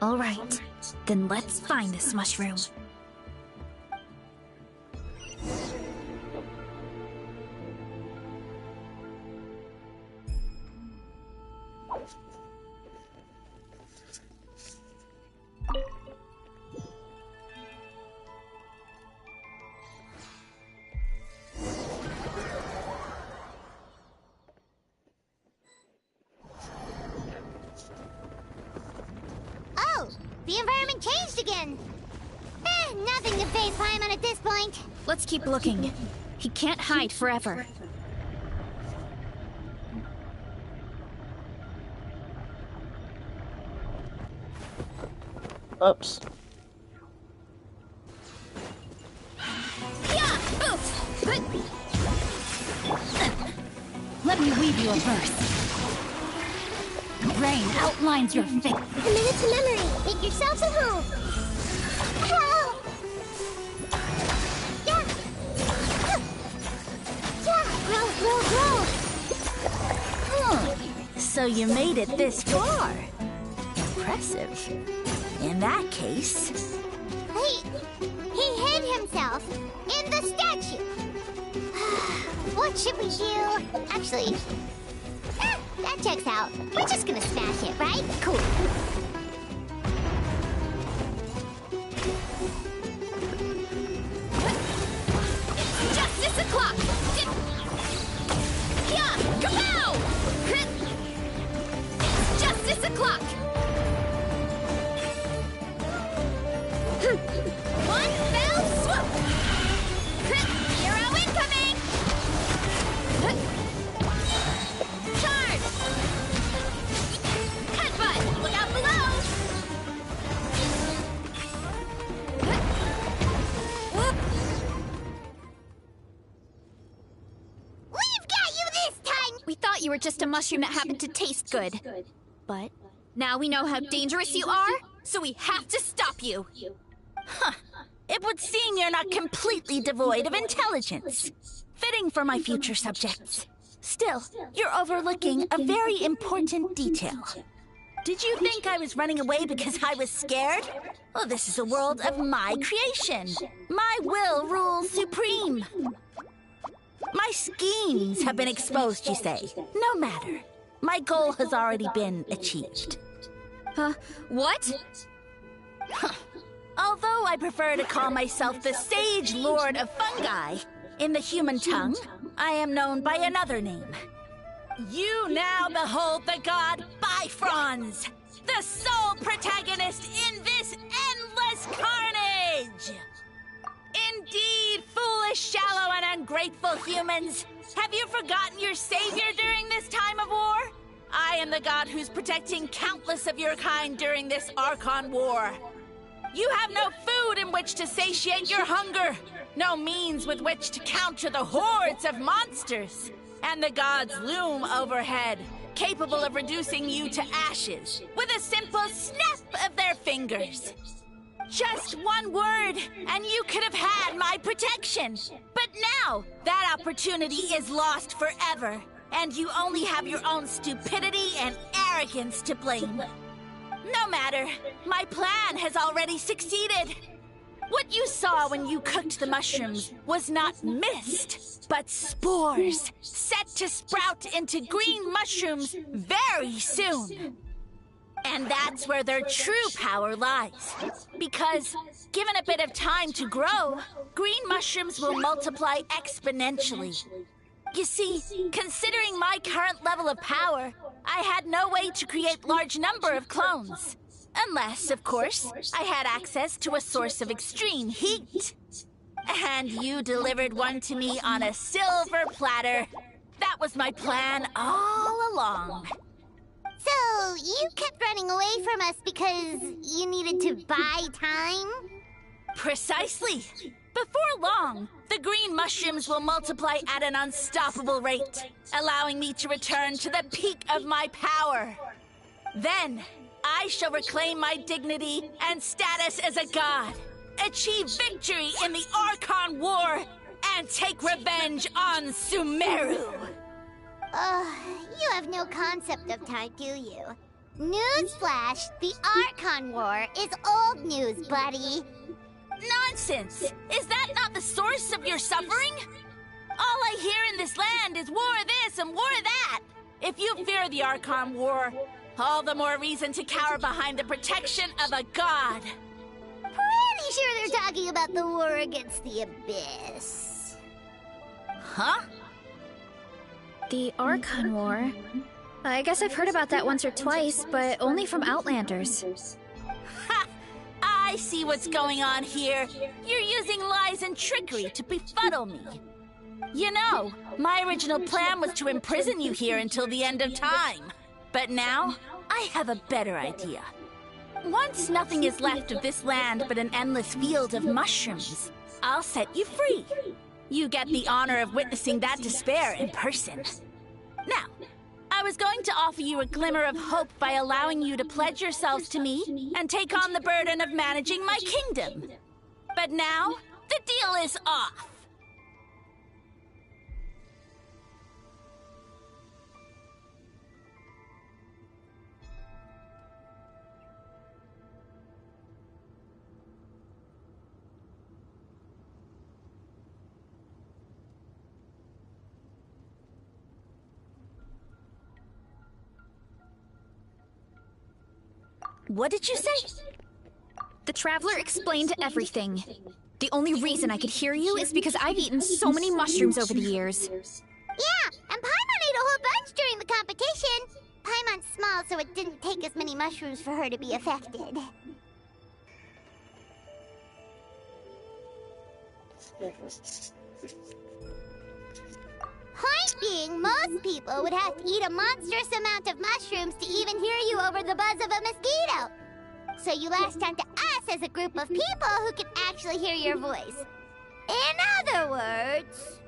All right, then let's find this mushroom. Oh, the environment changed again. Nothing to phase Paimon at this point. Let's keep looking. He can't hide forever. Oops. Yeah! Oof! Let me weave you a verse. Rain outlines your fate. Commit it to memory. Make yourselves at home. Help! Yeah! Yeah! Hmm. So you made it this far. Impressive. In that case... He hid himself in the statue. What should we do? Actually, that checks out. We're just gonna smash it, right? Cool. It's justice o'clock! Yeah! Kapow! It's justice o'clock! One fell swoop! Hero incoming! Charge! Headbutt! Look out below! We've got you this time! We thought you were just a mushroom that happened to taste good. But now we know how dangerous you are, so we have to stop you. Huh. It would seem you're not completely devoid of intelligence. Fitting for my future subjects. Still, you're overlooking a very important detail. Did you think I was running away because I was scared? Well, this is a world of my creation. My will rules supreme. My schemes have been exposed, you say. No matter. My goal has already been achieved. What? Although I prefer to call myself the Sage Lord of Fungi, in the human tongue, I am known by another name. You now behold the god Bifrons, the sole protagonist in this endless carnage! Indeed, foolish, shallow, and ungrateful humans! Have you forgotten your savior during this time of war? I am the god who's protecting countless of your kind during this Archon War. You have no food in which to satiate your hunger, no means with which to counter the hordes of monsters. And the gods loom overhead, capable of reducing you to ashes with a simple snap of their fingers. Just one word, and you could have had my protection. But now, that opportunity is lost forever, and you only have your own stupidity and arrogance to blame. No matter, my plan has already succeeded. What you saw when you cooked the mushrooms was not mist, but spores, set to sprout into green mushrooms very soon. And that's where their true power lies. Because, given a bit of time to grow, green mushrooms will multiply exponentially. You see, considering my current level of power, I had no way to create large number of clones. Unless, of course, I had access to a source of extreme heat. And you delivered one to me on a silver platter. That was my plan all along. So, you kept running away from us because you needed to buy time? Precisely. Before long, the green mushrooms will multiply at an unstoppable rate, allowing me to return to the peak of my power. Then, I shall reclaim my dignity and status as a god, achieve victory in the Archon War, and take revenge on Sumeru. You have no concept of time, do you? Newsflash, the Archon War is old news, buddy. Nonsense! Is that not the source of your suffering? All I hear in this land is war this and war that. If you fear the Archon War, all the more reason to cower behind the protection of a god. Pretty sure they're talking about the war against the Abyss. Huh? The Archon War? I guess I've heard about that once or twice, but only from Outlanders. Ha! I see what's going on here. You're using lies and trickery to befuddle me. You know, my original plan was to imprison you here until the end of time. But now, I have a better idea. Once nothing is left of this land but an endless field of mushrooms, I'll set you free. You get the honor of witnessing that despair in person. Now, I was going to offer you a glimmer of hope by allowing you to pledge yourselves to me and take on the burden of managing my kingdom. But now, the deal is off. What did you say? The Traveler explained everything. The only reason I could hear you is because I've eaten so many mushrooms over the years. Yeah, and Paimon ate a whole bunch during the competition. Paimon's small, so it didn't take as many mushrooms for her to be affected. Point being, most people would have to eat a monstrous amount of mushrooms to even hear you over the buzz of a mosquito. So you latched onto us as a group of people who can actually hear your voice. In other words...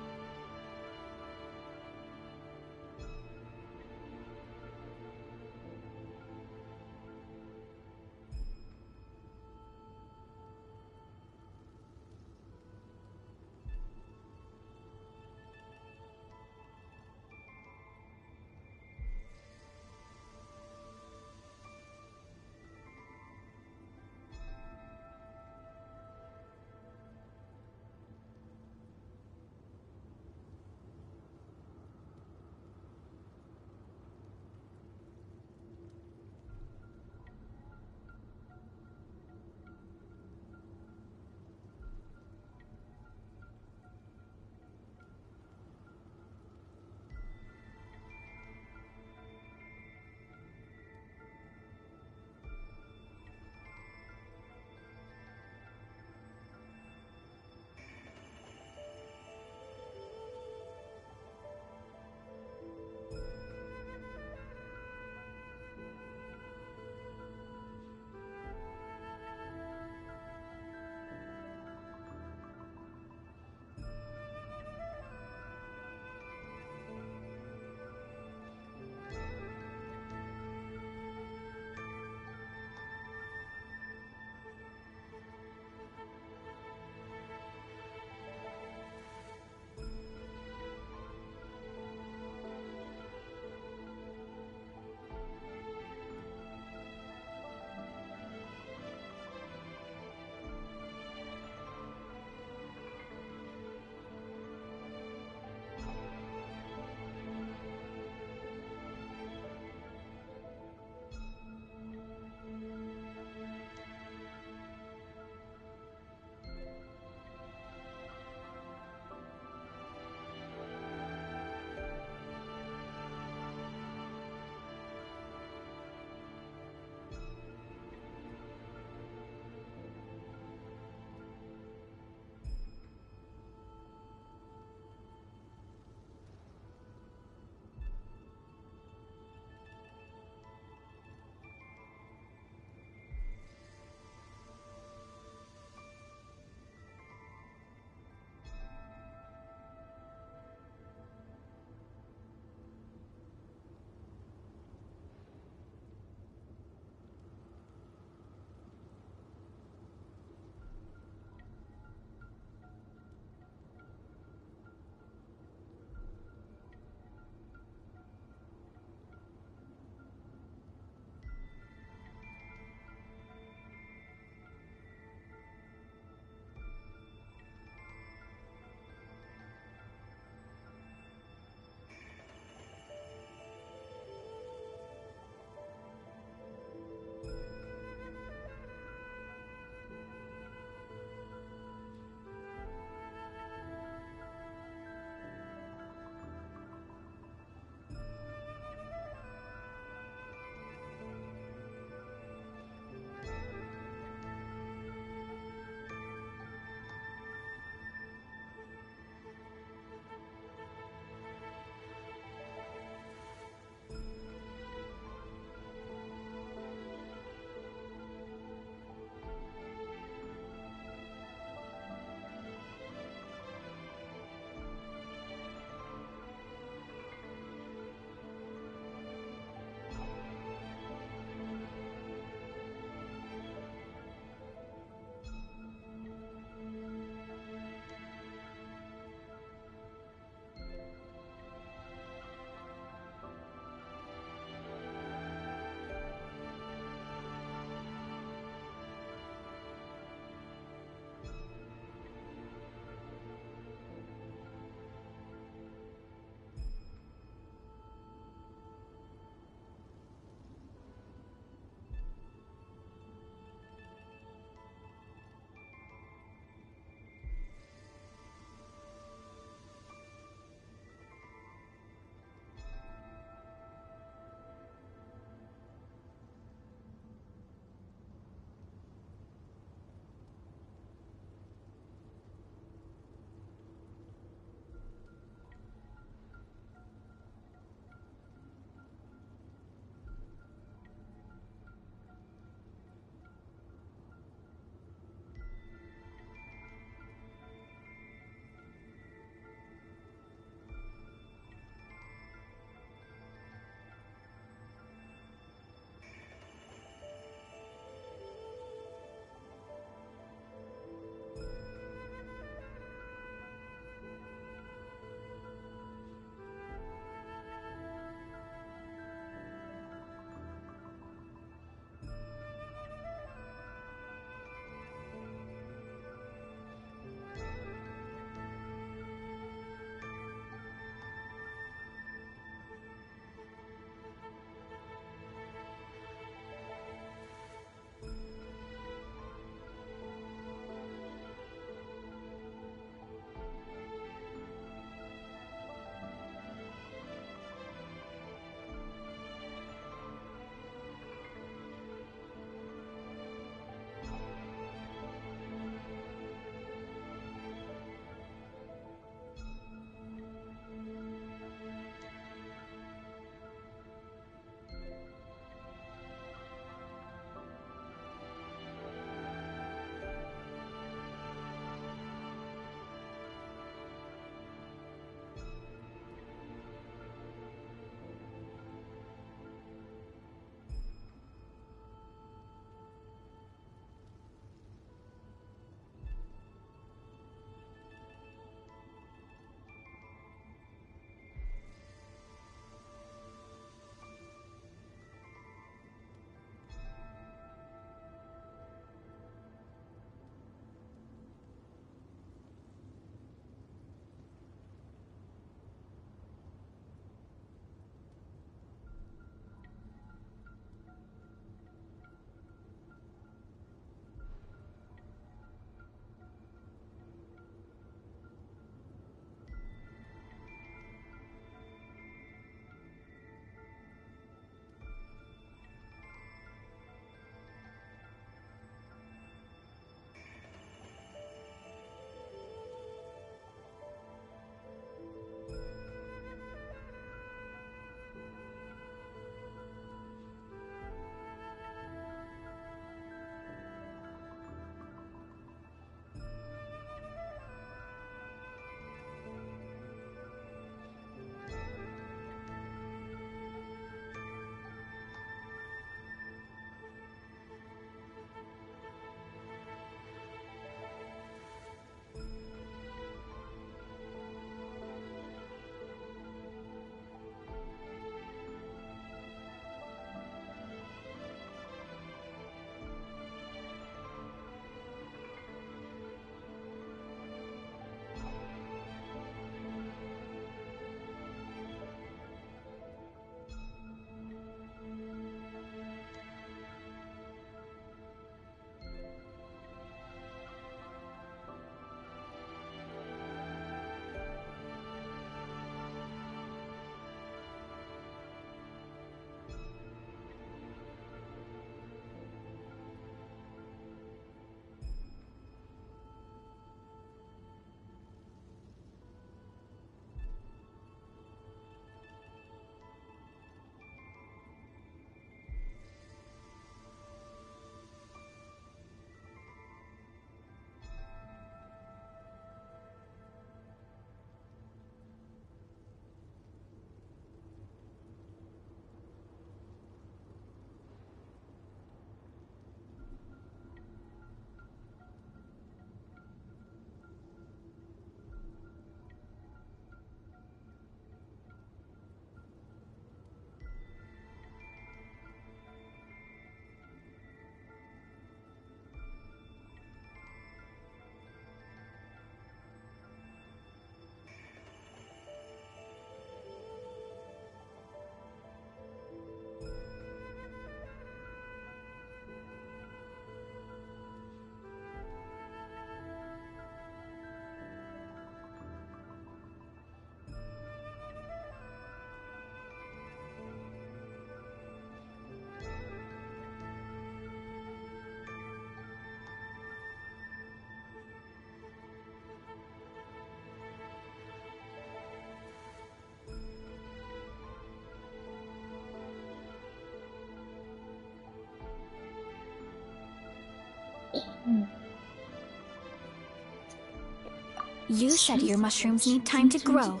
You said your mushrooms need time to grow,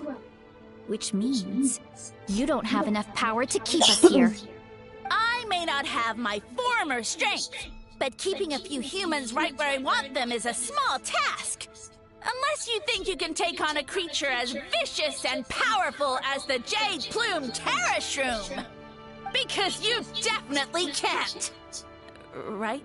which means you don't have enough power to keep us here. I may not have my former strength, but keeping a few humans right where I want them is a small task. Unless you think you can take on a creature as vicious and powerful as the Jade Plume Terra Shroom. Because you definitely can't. Right?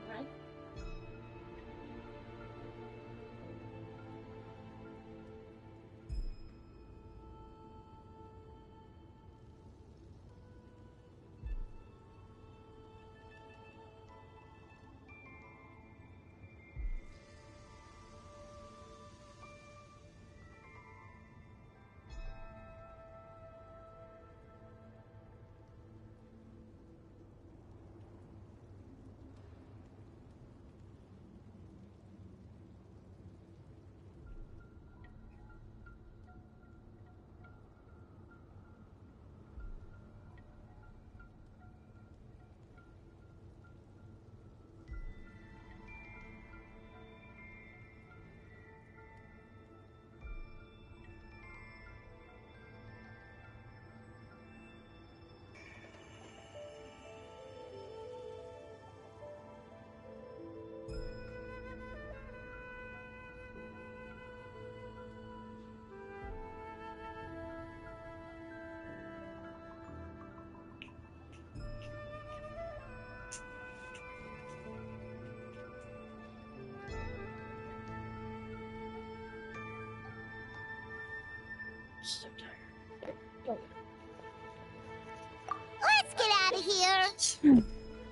Let's get out of here.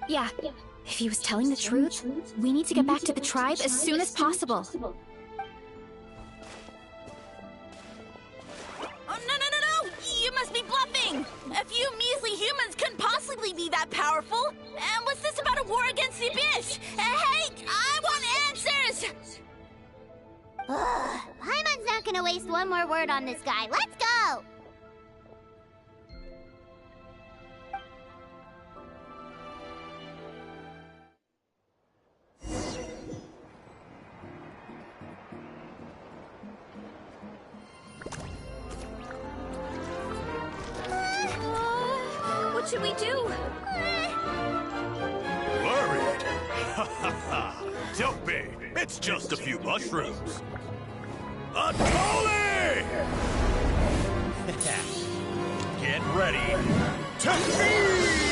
Yeah, if he was telling the truth, we need to get back to the tribe as soon as possible. Oh, no! You must be bluffing! A few measly humans couldn't possibly be that powerful! And what's this about a war against the Abyss? Hey, I want answers! Paimon's not gonna waste one more word on this guy. Let's go! What should we do? Worried? Ha ha ha! Don't be! It's just a few mushrooms. Unholy! Get ready to feast!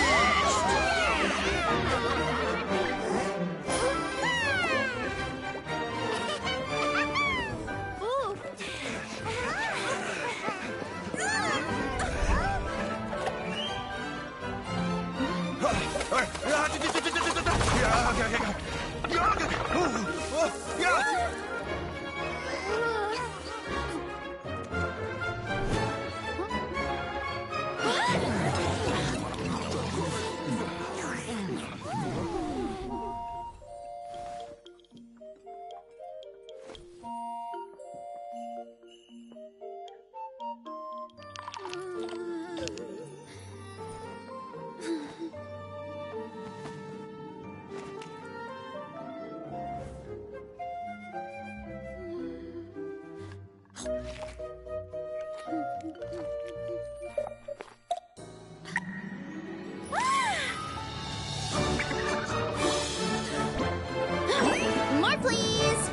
More, please!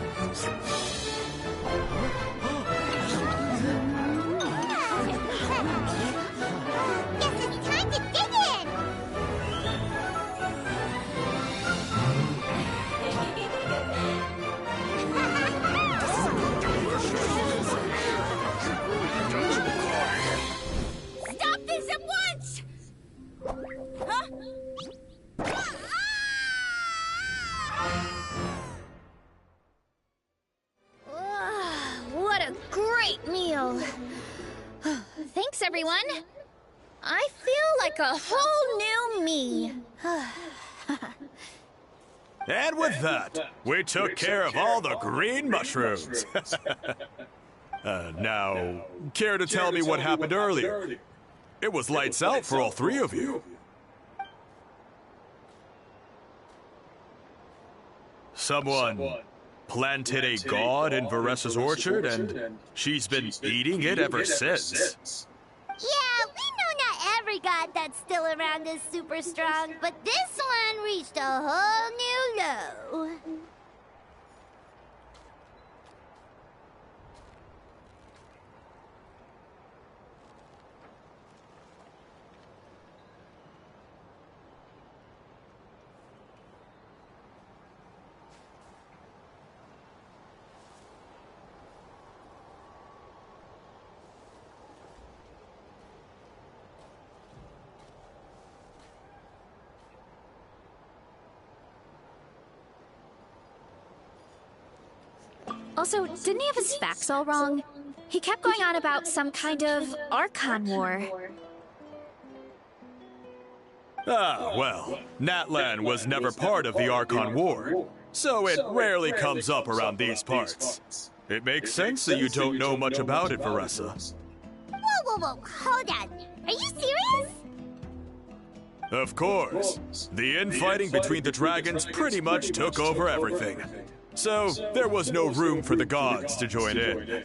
Guess it's time to dig in! Stop this at once! Huh? What a great meal! Thanks, everyone. I feel like a whole new me. And with that, we took care of all the green mushrooms. Now, care to tell me what happened earlier? It was lights out for all three of you. Someone planted a god in Veressa's orchard, and she's been eating it ever since. Yeah, we know not every god that's still around is super strong, but this one reached a whole new low. Also, didn't he have his facts all wrong? He kept going on about some kind of Archon War. Ah, well, Natlan was never part of the Archon War, so it rarely comes up around these parts. It makes sense that you don't know much about it, Veressa. Whoa, hold on. Are you serious? Of course. The infighting between the dragons pretty much took over everything. So, there was no room for the gods to join in.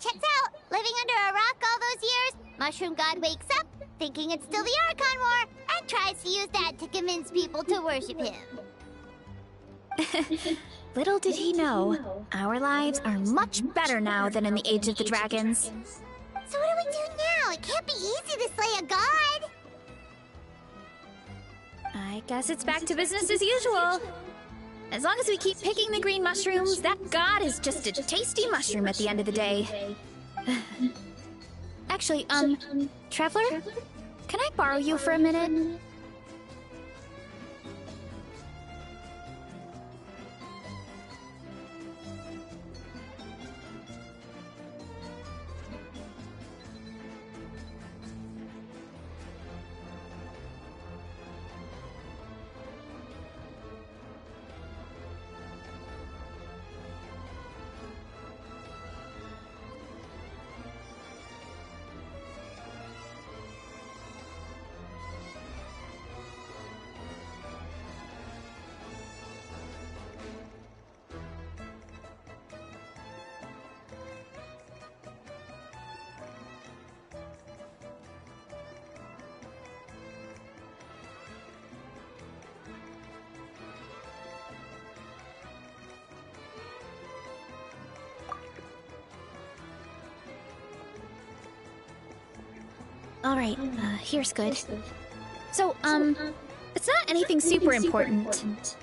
checks out. Living under a rock all those years, Mushroom God wakes up, thinking it's still the Archon War, and tries to use that to convince people to worship him. Little did he know, our lives are much better now than in the Age of the Dragons. So what do we do now? It can't be easy to slay a god. I guess it's back to business as usual. As long as we keep picking the green mushrooms, that god is just a tasty mushroom at the end of the day. Actually, Traveler? Can I borrow you for a minute? Alright, here's good. So, it's not anything super important.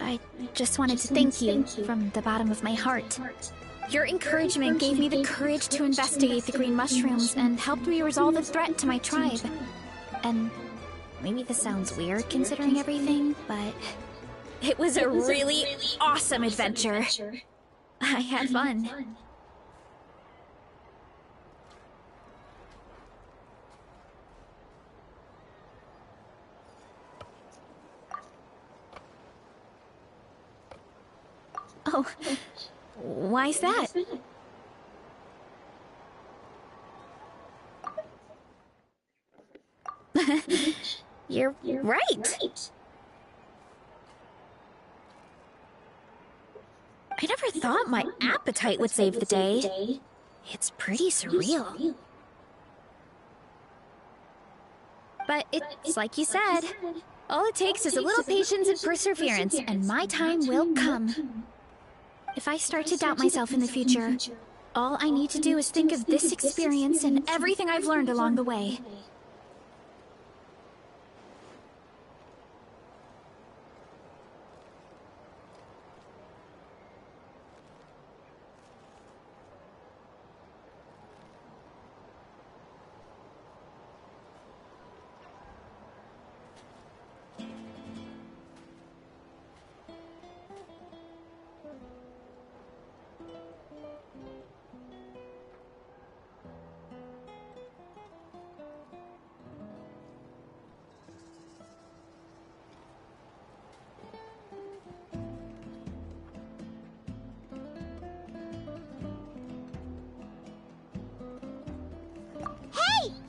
I just wanted to thank you from the bottom of my heart. Your encouragement gave me the courage to investigate the green mushrooms and helped me resolve a threat to my tribe. And maybe this sounds weird considering everything, but it was a really awesome adventure. I had fun. Oh, why's that? You're right. I never thought my appetite would save the day. It's pretty surreal. But it's like you said. All it takes is a little patience and perseverance, and my time will come. If I start to doubt myself in the future, all I need to do is think of this experience and everything I've learned along the way.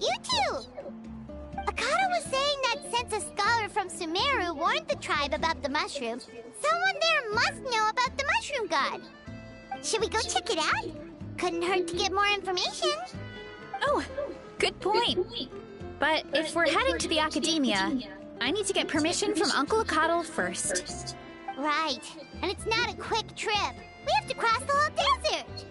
You two! Akata was saying that since a scholar from Sumeru warned the tribe about the mushrooms, someone there must know about the mushroom god. Should we go check it out? Couldn't hurt to get more information. Oh, good point. But if we're heading to the Academia, I need to get permission from Uncle Akatl first. Right. And it's not a quick trip. We have to cross the whole desert.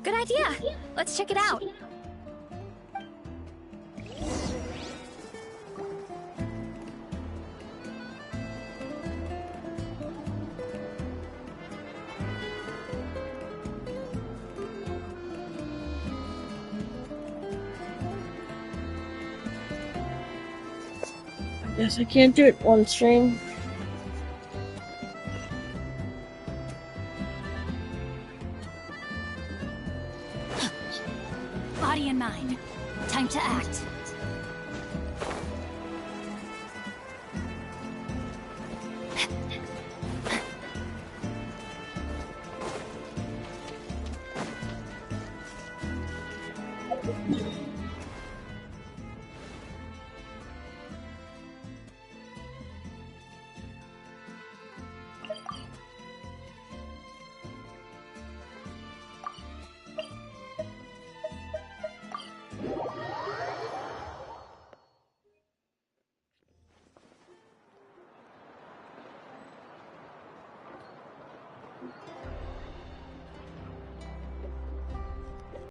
Good idea. Let's check it out. I guess I can't do it one stream. Body and mind. Time to act.